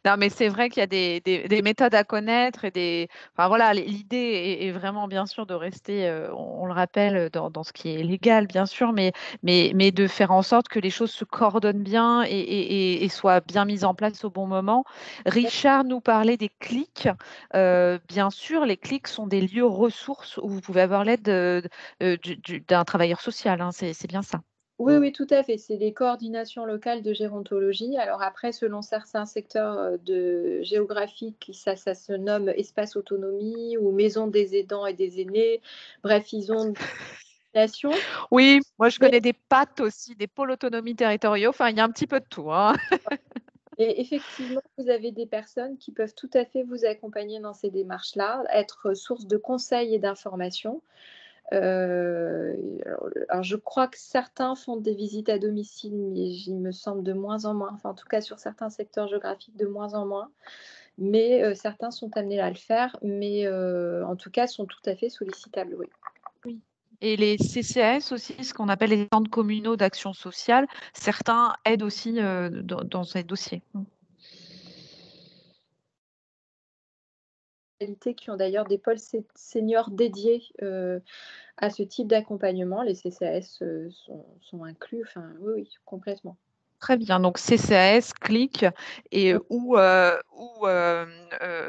Non, mais c'est vrai qu'il y a des méthodes à connaître enfin voilà, l'idée est vraiment bien sûr de rester, on le rappelle, dans ce qui est légal, bien sûr, mais de faire en sorte que les choses se coordonnent bien et soient bien mises en place au bon moment. Richard nous parlait des clics. Bien sûr, les clics sont des lieux ressources où vous pouvez avoir l'aide d'un travailleur social, hein, c'est bien ça. Oui, oui, tout à fait. C'est les coordinations locales de gérontologie. Alors après, selon certains secteurs géographiques, ça se nomme espace autonomie ou maison des aidants et des aînés. Bref, ils ont une coordination. Oui, moi je Mais connais des PAT aussi, des pôles autonomie territoriaux. Enfin, il y a un petit peu de tout, hein. et effectivement, vous avez des personnes qui peuvent tout à fait vous accompagner dans ces démarches-là, être source de conseils et d'informations. Alors je crois que certains font des visites à domicile, mais il me semble de moins en moins, enfin en tout cas sur certains secteurs géographiques de moins en moins, mais certains sont amenés à le faire, mais en tout cas sont tout à fait sollicitables, oui. Oui. Et les CCAS aussi, ce qu'on appelle les centres communaux d'action sociale, certains aident aussi dans ces dossiers. Qui ont d'ailleurs des pôles seniors dédiés à ce type d'accompagnement. Les CCAS sont inclus, enfin oui, oui, complètement. Très bien. Donc CCAS, CLIC et ou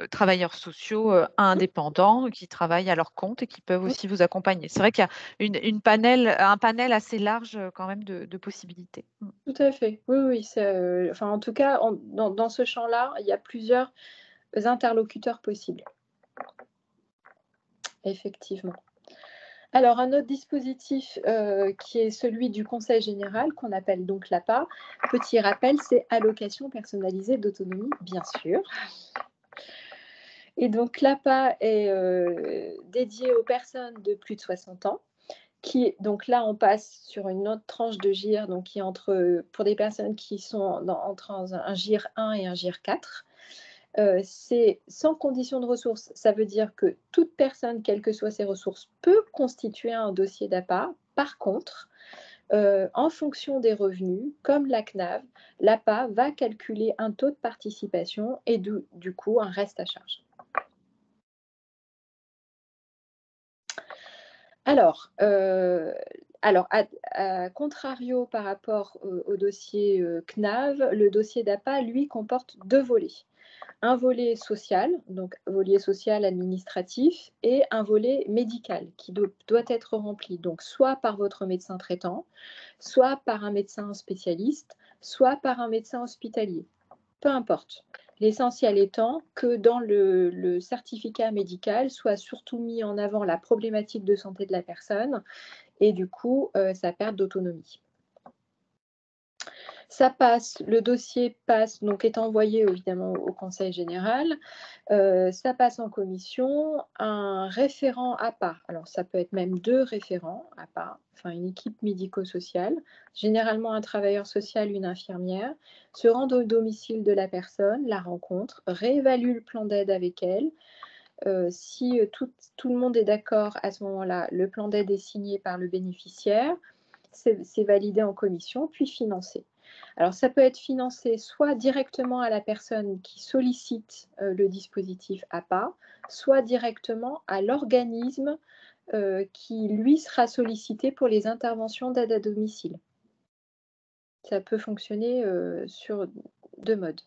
travailleurs sociaux indépendants qui travaillent à leur compte et qui peuvent aussi vous accompagner. C'est vrai qu'il y a un panel assez large quand même de possibilités. Tout à fait. Oui, oui, enfin, en tout cas, dans ce champ-là, il y a plusieurs interlocuteurs possibles, effectivement. Alors, un autre dispositif qui est celui du Conseil général, qu'on appelle donc l'APA, petit rappel, c'est allocation personnalisée d'autonomie, bien sûr. Et donc, l'APA est dédiée aux personnes de plus de 60 ans. Donc là, on passe sur une autre tranche de GIR, donc qui est pour des personnes qui sont entre un GIR 1 et un GIR 4. C'est sans condition de ressources. Ça veut dire que toute personne, quelles que soient ses ressources, peut constituer un dossier d'APA. Par contre, en fonction des revenus, comme la CNAV, l'APA va calculer un taux de participation et du coup un reste à charge. Alors, à contrario par rapport au dossier CNAV, le dossier d'APA, lui, comporte 2 volets. Un volet social, donc volet social administratif, et un volet médical qui doit être rempli, donc soit par votre médecin traitant, soit par un médecin spécialiste, soit par un médecin hospitalier. Peu importe. L'essentiel étant que dans le certificat médical soit surtout mis en avant la problématique de santé de la personne et du coup sa perte d'autonomie. Le dossier passe, donc est envoyé évidemment au Conseil général. Ça passe en commission, un référent APA, alors ça peut être même 2 référents APA, enfin une équipe médico-sociale, généralement un travailleur social, une infirmière, se rendent au domicile de la personne, la rencontre, réévalue le plan d'aide avec elle, Si tout le monde est d'accord à ce moment-là, le plan d'aide est signé par le bénéficiaire, c'est validé en commission, puis financé. Alors, ça peut être financé soit directement à la personne qui sollicite le dispositif APA, soit directement à l'organisme qui, lui, sera sollicité pour les interventions d'aide à domicile. Ça peut fonctionner sur 2 modes.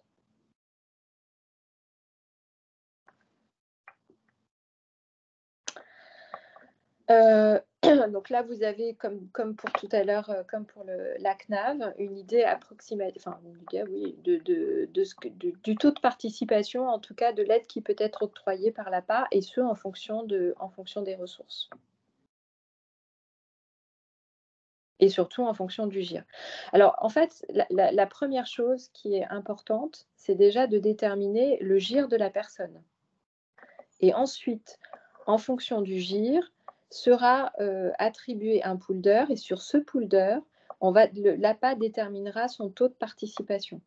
Donc là, vous avez, comme pour tout à l'heure, comme pour la CNAV, une idée approximative, enfin une idée, oui, du taux de participation, en tout cas de l'aide qui peut être octroyée par l'APA, et ce, en fonction des ressources. Et surtout en fonction du GIR. Alors, en fait, la première chose qui est importante, c'est déjà de déterminer le GIR de la personne. Et ensuite, en fonction du GIR, sera attribué un pool d'heures, et sur ce pool d'heures, l'APA déterminera son taux de participation.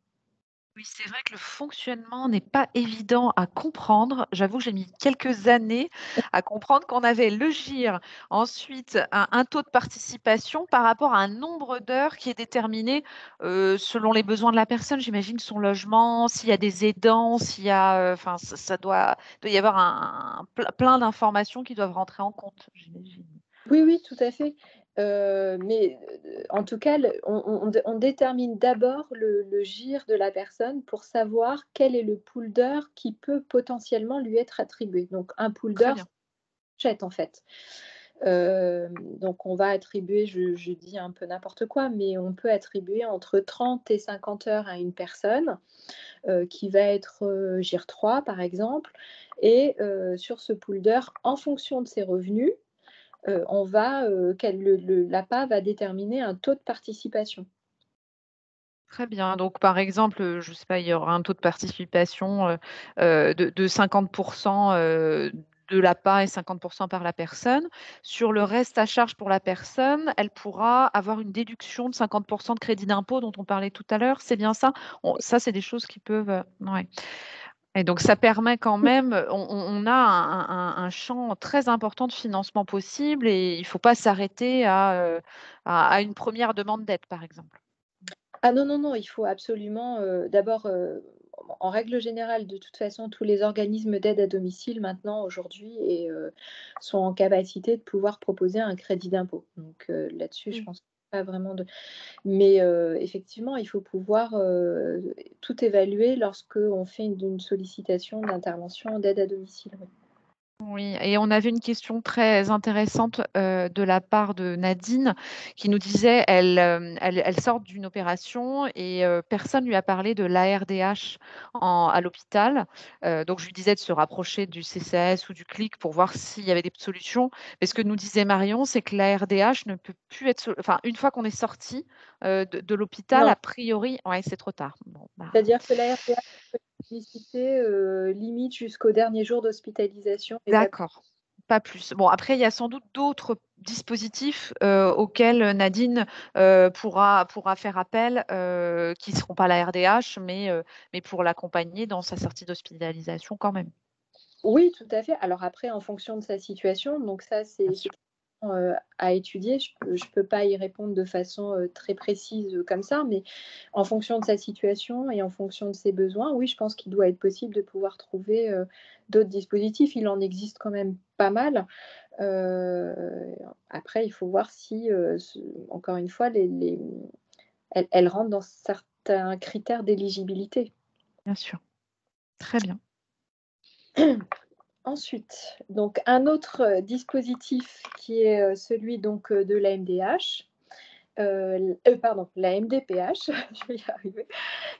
Oui, c'est vrai que le fonctionnement n'est pas évident à comprendre. J'avoue que j'ai mis quelques années à comprendre qu'on avait le GIR, ensuite un taux de participation par rapport à un nombre d'heures qui est déterminé selon les besoins de la personne, j'imagine son logement, s'il y a des aidants, s'il y a, enfin, ça doit y avoir plein d'informations qui doivent rentrer en compte, j'imagine. Oui, oui, tout à fait. Mais en tout cas, on détermine d'abord le GIR de la personne pour savoir quel est le pool d'heures qui peut potentiellement lui être attribué. Donc, un pool Très d'heures, bien. c'est en fait. Donc, on va attribuer, je dis un peu n'importe quoi, mais on peut attribuer entre 30 et 50 heures à une personne qui va être GIR 3, par exemple. Et sur ce pool d'heures, en fonction de ses revenus, l'APA va déterminer un taux de participation. Très bien. Donc, par exemple, je ne sais pas, il y aura un taux de participation de 50% de l'APA et 50% par la personne. Sur le reste à charge pour la personne, elle pourra avoir une déduction de 50% de crédit d'impôt dont on parlait tout à l'heure. C'est bien ça? Ça, c'est des choses qui peuvent. Ouais. Et donc, ça permet quand même, on a un champ très important de financement possible et il ne faut pas s'arrêter à une première demande d'aide, par exemple. Ah non, non, non, il faut absolument, d'abord, en règle générale, de toute façon, tous les organismes d'aide à domicile maintenant, aujourd'hui, sont en capacité de pouvoir proposer un crédit d'impôt. Donc là-dessus, je pense pas vraiment de... Mais effectivement, il faut pouvoir tout évaluer lorsqu'on fait une sollicitation d'intervention d'aide à domicile. Oui. Oui, et on avait une question très intéressante de la part de Nadine qui nous disait elle sort d'une opération et personne lui a parlé de l'ARDH à l'hôpital. Donc je lui disais de se rapprocher du CCAS ou du CLIC pour voir s'il y avait des solutions. Mais ce que nous disait Marion, c'est que l'ARDH ne peut plus être, enfin une fois qu'on est sorti de l'hôpital, Non, a priori, ouais, c'est trop tard. Bon, bah, c'est-à-dire que la RPA peut être sollicitée limite jusqu'au dernier jour d'hospitalisation et pas plus. d'accord. Pas plus. Bon, après, il y a sans doute d'autres dispositifs auxquels Nadine pourra faire appel, qui ne seront pas la RDH, mais pour l'accompagner dans sa sortie d'hospitalisation quand même. Oui, tout à fait. Alors après, en fonction de sa situation, donc ça, c'est Bien sûr. effectivement à étudier. Je peux pas y répondre de façon très précise comme ça, mais en fonction de sa situation et en fonction de ses besoins, oui, je pense qu'il doit être possible de pouvoir trouver d'autres dispositifs. Il en existe quand même pas mal. Après, il faut voir si, encore une fois, elles rentrent dans certains critères d'éligibilité. Bien sûr. Très bien. Ensuite, donc un autre dispositif qui est celui donc de la MDH, pardon, la MDPH, je vais y arriver,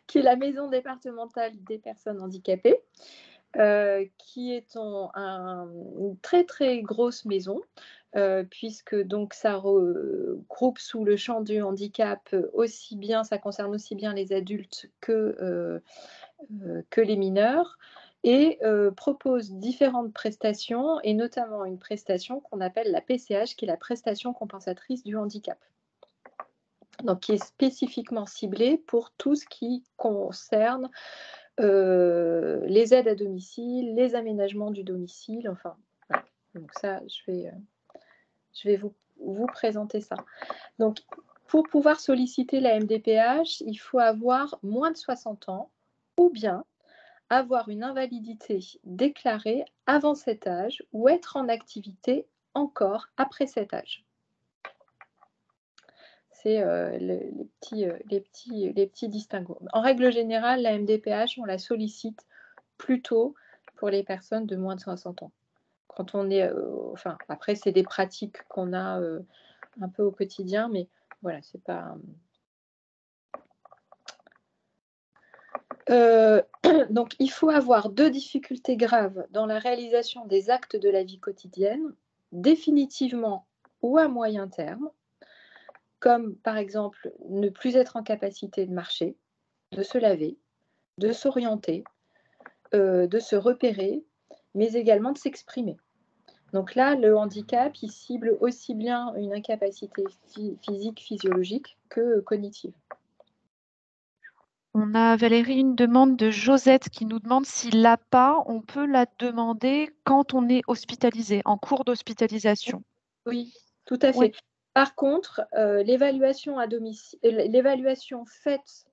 qui est la Maison départementale des personnes handicapées, qui est une très très grosse maison, puisque donc ça regroupe sous le champ du handicap aussi bien, ça concerne aussi bien les adultes que les mineurs, et propose différentes prestations, et notamment une prestation qu'on appelle la PCH, qui est la prestation compensatrice du handicap. Donc, qui est spécifiquement ciblée pour tout ce qui concerne les aides à domicile, les aménagements du domicile, enfin, voilà. Donc ça, je vais vous présenter ça. Donc, pour pouvoir solliciter la MDPH, il faut avoir moins de 60 ans ou bien avoir une invalidité déclarée avant cet âge ou être en activité encore après cet âge. C'est les petits distinguos. En règle générale, la MDPH, on la sollicite plutôt pour les personnes de moins de 60 ans. Quand on est, enfin, après, c'est des pratiques qu'on a un peu au quotidien, mais voilà, c'est pas. Donc, il faut avoir 2 difficultés graves dans la réalisation des actes de la vie quotidienne, définitivement ou à moyen terme, comme par exemple ne plus être en capacité de marcher, de se laver, de s'orienter, de se repérer, mais également de s'exprimer. Donc là, le handicap, il cible aussi bien une incapacité physique, physiologique que cognitive. On a, Valérie, une demande de Josette qui nous demande si l'APA, on peut la demander quand on est hospitalisé, en cours d'hospitalisation. Oui, tout à fait. Oui. Par contre, l'évaluation à domicile, l'évaluation faite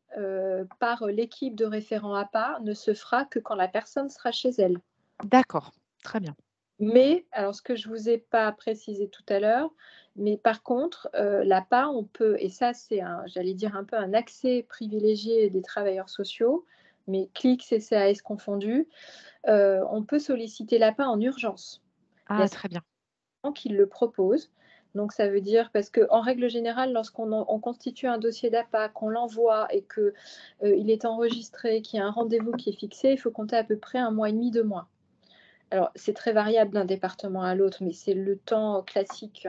par l'équipe de référent APA ne se fera que quand la personne sera chez elle. D'accord, très bien. Mais, alors ce que je ne vous ai pas précisé tout à l'heure, mais par contre, l'APA, on peut, et ça c'est, j'allais dire un peu un accès privilégié des travailleurs sociaux, mais CLIC, CCAS confondus, on peut solliciter l'APA en urgence. Il y a Très bien. certains qui le proposent. Donc ça veut dire, parce qu'en règle générale, lorsqu'on constitue un dossier d'APA, qu'on l'envoie et qu'il est enregistré, qu'il y a un rendez-vous qui est fixé, il faut compter à peu près 1 mois et demi, 2 mois. Alors, c'est très variable d'un département à l'autre, mais c'est le temps classique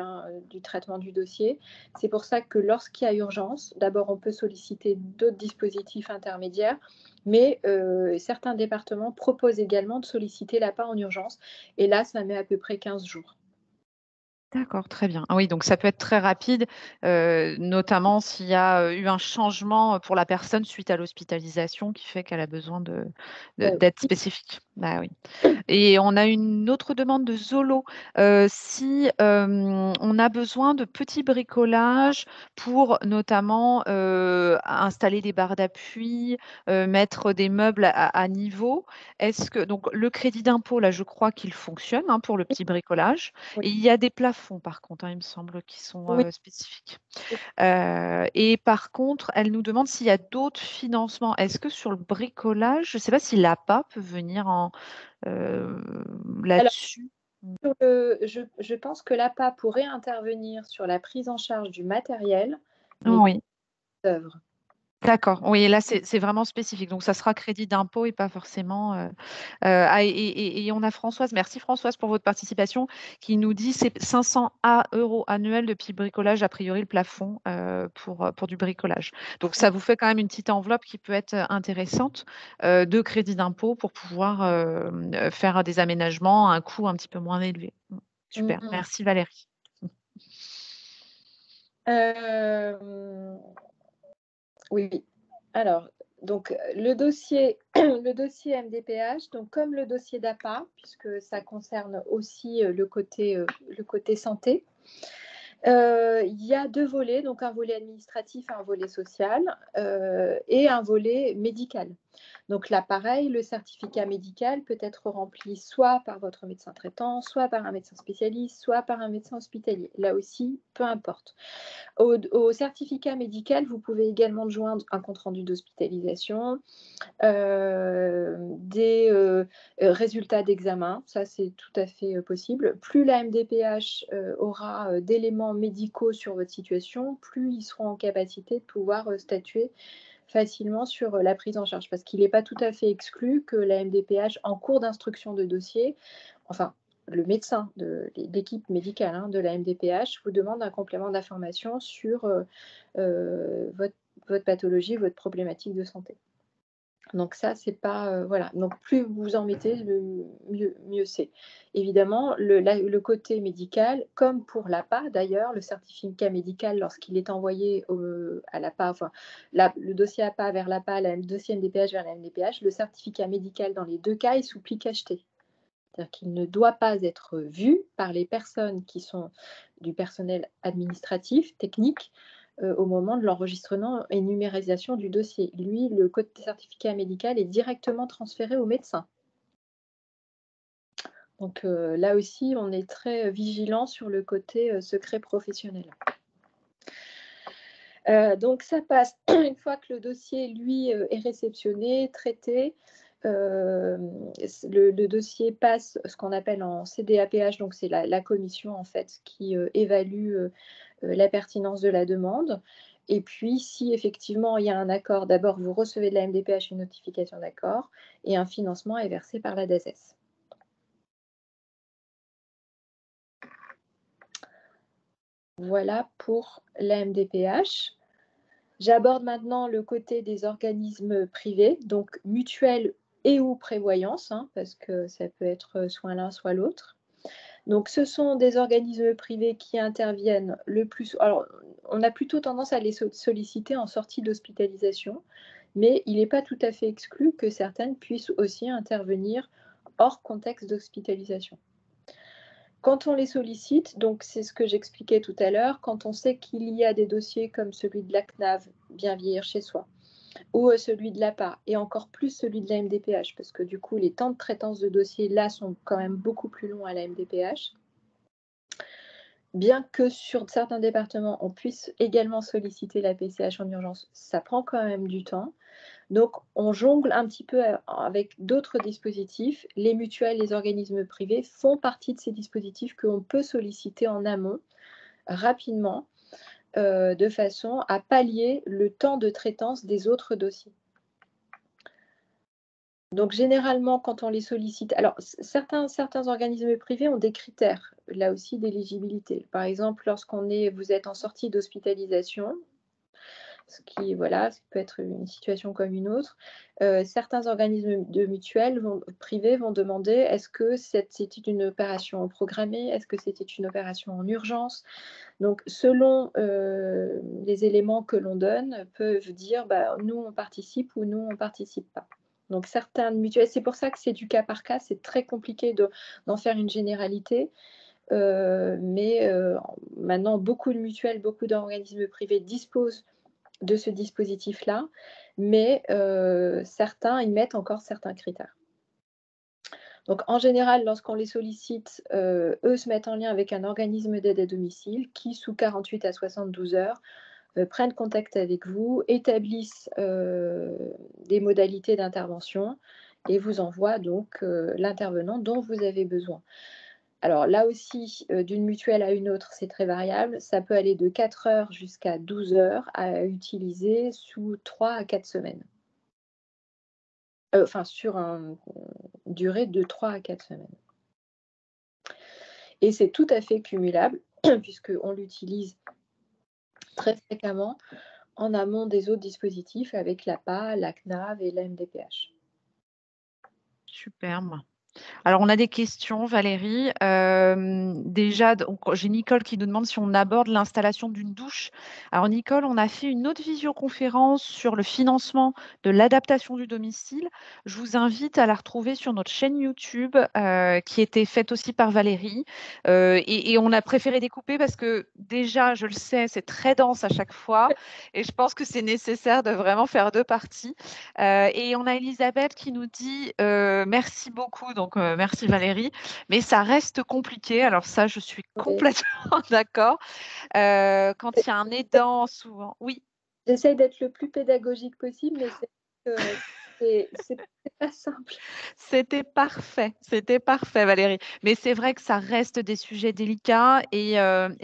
du traitement du dossier. C'est pour ça que lorsqu'il y a urgence, d'abord, on peut solliciter d'autres dispositifs intermédiaires, mais certains départements proposent également de solliciter l'APA en urgence. Et là, ça met à peu près 15 jours. D'accord, très bien. Ah oui, donc ça peut être très rapide, notamment s'il y a eu un changement pour la personne suite à l'hospitalisation qui fait qu'elle a besoin d'aide spécifique. Bah oui. Et on a une autre demande de Zolo. Si on a besoin de petits bricolages pour notamment installer des barres d'appui, mettre des meubles à niveau, est-ce que donc le crédit d'impôt, là, je crois qu'il fonctionne pour le petit bricolage. Oui. Et il y a des plafonds, par contre, il me semble, qui sont Oui. spécifiques. Et par contre, elle nous demande s'il y a d'autres financements. Est-ce que sur le bricolage, je ne sais pas si l'APA peut venir là-dessus. Je pense que l'APA pourrait intervenir sur la prise en charge du matériel, mais Oui, d'œuvre. d'accord. Oui, là, c'est vraiment spécifique. Donc, ça sera crédit d'impôt et pas forcément. Et on a Françoise, merci Françoise pour votre participation, qui nous dit c'est 500 € annuels de petits bricolage, a priori le plafond pour du bricolage. Donc, ça vous fait quand même une petite enveloppe qui peut être intéressante de crédit d'impôt pour pouvoir faire des aménagements à un coût un petit peu moins élevé. Super, merci Valérie. Oui, alors, donc le dossier, le dossier MDPH, donc comme le dossier d'APA, puisque ça concerne aussi le côté santé, il y a 2 volets, donc un volet administratif et un volet social, et un volet médical. Donc là, pareil, le certificat médical peut être rempli soit par votre médecin traitant, soit par un médecin spécialiste, soit par un médecin hospitalier. Là aussi, peu importe. Au certificat médical, vous pouvez également joindre un compte-rendu d'hospitalisation, des résultats d'examen, ça c'est tout à fait possible. Plus la MDPH aura d'éléments médicaux sur votre situation, plus ils seront en capacité de pouvoir statuer facilement sur la prise en charge, parce qu'il n'est pas tout à fait exclu que la MDPH, en cours d'instruction de dossier, enfin le médecin de l'équipe médicale de la MDPH vous demande un complément d'information sur votre pathologie, votre problématique de santé. Donc ça, c'est pas voilà. Donc plus vous en mettez, mieux c'est. Évidemment, le côté médical, comme pour l'APA d'ailleurs, le certificat médical lorsqu'il est envoyé à l'APA, enfin le dossier APA vers l'APA, le dossier MDPH vers la MDPH, le certificat médical dans les deux cas est sous pli cacheté. C'est-à-dire qu'il ne doit pas être vu par les personnes qui sont du personnel administratif, technique, au moment de l'enregistrement et numérisation du dossier. Lui, le code de certificat médical est directement transféré au médecin. Donc là aussi, on est très vigilant sur le côté secret professionnel. Donc ça passe, une fois que le dossier, lui, est réceptionné, traité, le dossier passe ce qu'on appelle en CDAPH, donc c'est la commission en fait qui évalue la pertinence de la demande. Et puis, si effectivement il y a un accord, d'abord vous recevez de la MDPH une notification d'accord et un financement est versé par la DASS. Voilà pour la MDPH. J'aborde maintenant le côté des organismes privés, donc mutuelles et ou prévoyance, parce que ça peut être soit l'un, soit l'autre. Donc, ce sont des organismes privés qui interviennent le plus. Alors, on a plutôt tendance à les solliciter en sortie d'hospitalisation, mais il n'est pas tout à fait exclu que certaines puissent aussi intervenir hors contexte d'hospitalisation. Quand on les sollicite, donc c'est ce que j'expliquais tout à l'heure, quand on sait qu'il y a des dossiers comme celui de la CNAV, bien vieillir chez soi, ou celui de l'APA, et encore plus celui de la MDPH, parce que du coup, les temps de traitance de dossiers là sont quand même beaucoup plus longs à la MDPH. Bien que sur certains départements, on puisse également solliciter la PCH en urgence, ça prend quand même du temps. Donc, on jongle un petit peu avec d'autres dispositifs. Les mutuelles, les organismes privés font partie de ces dispositifs qu'on peut solliciter en amont rapidement de façon à pallier le temps de traitance des autres dossiers. Donc, généralement, quand on les sollicite, alors certains organismes privés ont des critères, là aussi, d'éligibilité. Par exemple, vous êtes en sortie d'hospitalisation, ce qui peut être une situation comme une autre. Certains organismes de mutuelles privés vont demander est-ce que c'était une opération programmée, est-ce que c'était une opération en urgence. Donc, selon les éléments que l'on donne, peuvent dire nous on participe ou nous on ne participe pas. Donc, certaines mutuelles, c'est pour ça que c'est du cas par cas, c'est très compliqué d'en faire une généralité. Mais maintenant, beaucoup de mutuelles, beaucoup d'organismes privés disposent de ce dispositif-là, mais certains y mettent encore certains critères. Donc, en général, lorsqu'on les sollicite, eux se mettent en lien avec un organisme d'aide à domicile qui, sous 48 à 72 heures, prennent contact avec vous, établissent des modalités d'intervention et vous envoient donc l'intervenant dont vous avez besoin. Alors là aussi, d'une mutuelle à une autre, c'est très variable. Ça peut aller de 4 heures jusqu'à 12 heures à utiliser sous 3 à 4 semaines. Sur une durée de 3 à 4 semaines. Et c'est tout à fait cumulable, puisqu'on l'utilise très fréquemment en amont des autres dispositifs avec l'APA, la CNAV et la MDPH. Superbe. Alors, on a des questions, Valérie. Déjà, j'ai Nicole qui nous demande si on aborde l'installation d'une douche. Alors, Nicole, on a fait une autre visioconférence sur le financement de l'adaptation du domicile. Je vous invite à la retrouver sur notre chaîne YouTube qui était faite aussi par Valérie. Et on a préféré découper parce que déjà, je le sais, c'est très dense à chaque fois. Et je pense que c'est nécessaire de vraiment faire deux parties. Et on a Elisabeth qui nous dit merci beaucoup. Donc, merci Valérie. Mais ça reste compliqué. Alors ça, je suis complètement d'accord. Quand il y a un aidant, souvent. Oui. J'essaye d'être le plus pédagogique possible, mais c'est c'est pas simple. C'était parfait Valérie. Mais c'est vrai que ça reste des sujets délicats et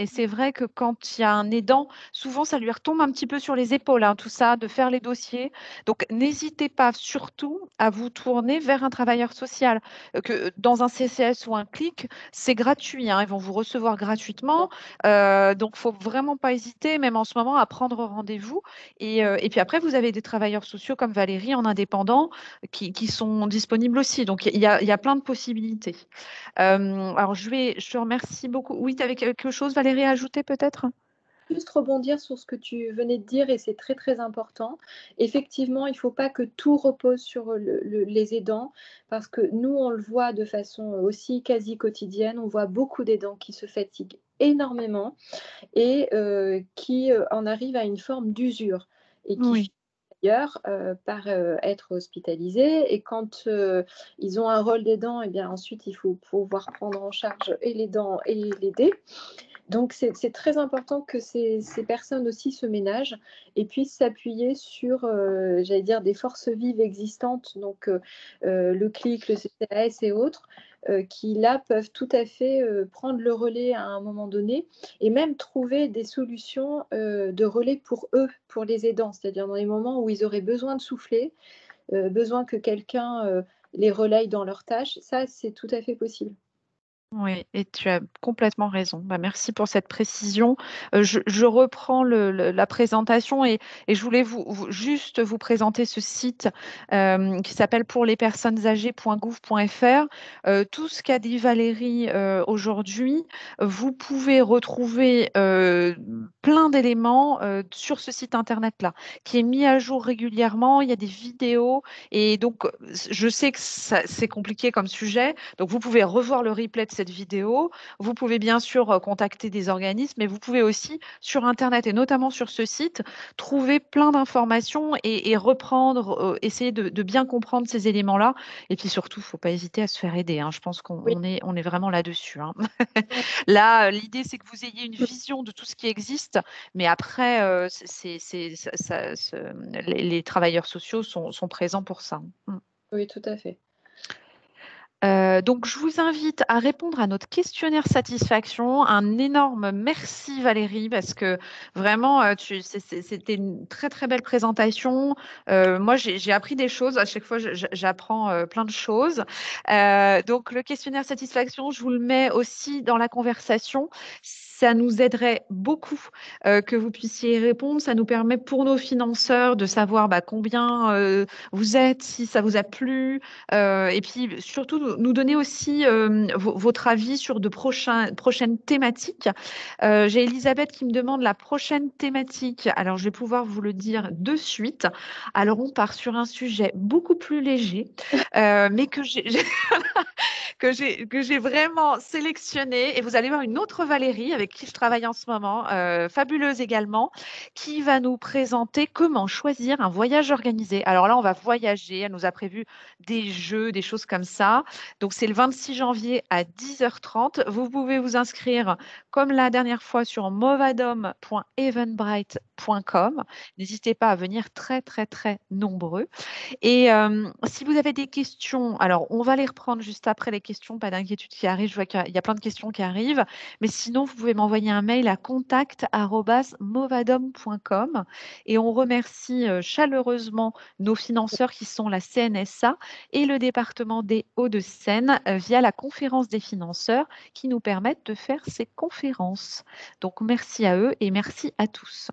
c'est vrai que quand il y a un aidant, souvent ça lui retombe un petit peu sur les épaules, hein, tout ça, de faire les dossiers. Donc n'hésitez pas surtout à vous tourner vers un travailleur social. Que dans un CCS ou un CLIC, c'est gratuit, hein, ils vont vous recevoir gratuitement. Donc faut vraiment pas hésiter, même en ce moment, à prendre rendez-vous. Et puis après, vous avez des travailleurs sociaux comme Valérie en indépendant qui sont disponibles aussi. Donc, il y a plein de possibilités. Alors, je te remercie beaucoup. Oui, tu avais quelque chose, Valérie, à ajouter peut-être? Juste rebondir sur ce que tu venais de dire et c'est très très important. Effectivement, il ne faut pas que tout repose sur les aidants parce que nous, on le voit de façon aussi quasi quotidienne. On voit beaucoup d'aidants qui se fatiguent énormément et qui en arrivent à une forme d'usure et qui Oui, finissent d'ailleurs par être hospitalisés. Et quand ils ont un rôle d'aidant, et bien ensuite, il faut pouvoir prendre en charge et l'aidant et l'aider. Donc, c'est très important que ces personnes aussi se ménagent et puissent s'appuyer sur, j'allais dire, des forces vives existantes, donc le CLIC, le CCAS et autres, qui là peuvent tout à fait prendre le relais à un moment donné et même trouver des solutions de relais pour eux, pour les aidants, c'est-à-dire dans les moments où ils auraient besoin de souffler, besoin que quelqu'un les relaye dans leurs tâches. Ça, c'est tout à fait possible. oui, et tu as complètement raison. Bah, merci pour cette précision. Je reprends la présentation et je voulais juste vous présenter ce site qui s'appelle pourlespersonnesâgées.gouv.fr. Tout ce qu'a dit Valérie aujourd'hui, vous pouvez retrouver plein d'éléments sur ce site internet-là, qui est mis à jour régulièrement. Il y a des vidéos et donc je sais que c'est compliqué comme sujet. Donc, vous pouvez revoir le replay de cette vidéo. Vous pouvez bien sûr contacter des organismes, mais vous pouvez aussi sur Internet et notamment sur ce site trouver plein d'informations et reprendre, essayer de bien comprendre ces éléments-là. Et puis surtout, il ne faut pas hésiter à se faire aider, hein. Je pense Oui. on est vraiment là-dessus, hein. Là, l'idée, c'est que vous ayez une vision de tout ce qui existe, mais après, les travailleurs sociaux sont présents pour ça. Mm. Oui, tout à fait. Donc, je vous invite à répondre à notre questionnaire satisfaction. Un énorme merci Valérie parce que vraiment, c'était une très très belle présentation. Moi, j'ai appris des choses. À chaque fois, j'apprends plein de choses. Donc, le questionnaire satisfaction, je vous le mets aussi dans la conversation. Ça nous aiderait beaucoup que vous puissiez y répondre. Ça nous permet pour nos financeurs de savoir combien vous êtes, si ça vous a plu. Et puis surtout, nous donner aussi votre avis sur de prochaines thématiques. J'ai Elisabeth qui me demande la prochaine thématique. Alors, je vais pouvoir vous le dire de suite. Alors, on part sur un sujet beaucoup plus léger, mais que j'ai vraiment sélectionné. Et vous allez voir une autre Valérie avec qui je travaille en ce moment, fabuleuse également, qui va nous présenter comment choisir un voyage organisé. Alors là, on va voyager. Elle nous a prévu des jeux, des choses comme ça. Donc, c'est le 26 janvier à 10h30. Vous pouvez vous inscrire comme la dernière fois sur movadom.eventbrite.com. N'hésitez pas à venir très, très, très nombreux. Et si vous avez des questions, alors on va les reprendre juste après les questions, pas d'inquiétude qui arrivent. Je vois qu'il y a plein de questions qui arrivent. Mais sinon, vous pouvez m'envoyer un mail à contact@movadom.com. Et on remercie chaleureusement nos financeurs qui sont la CNSA et le département des Hauts-de-Seine via la conférence des financeurs qui nous permettent de faire ces conférences. Donc merci à eux et merci à tous.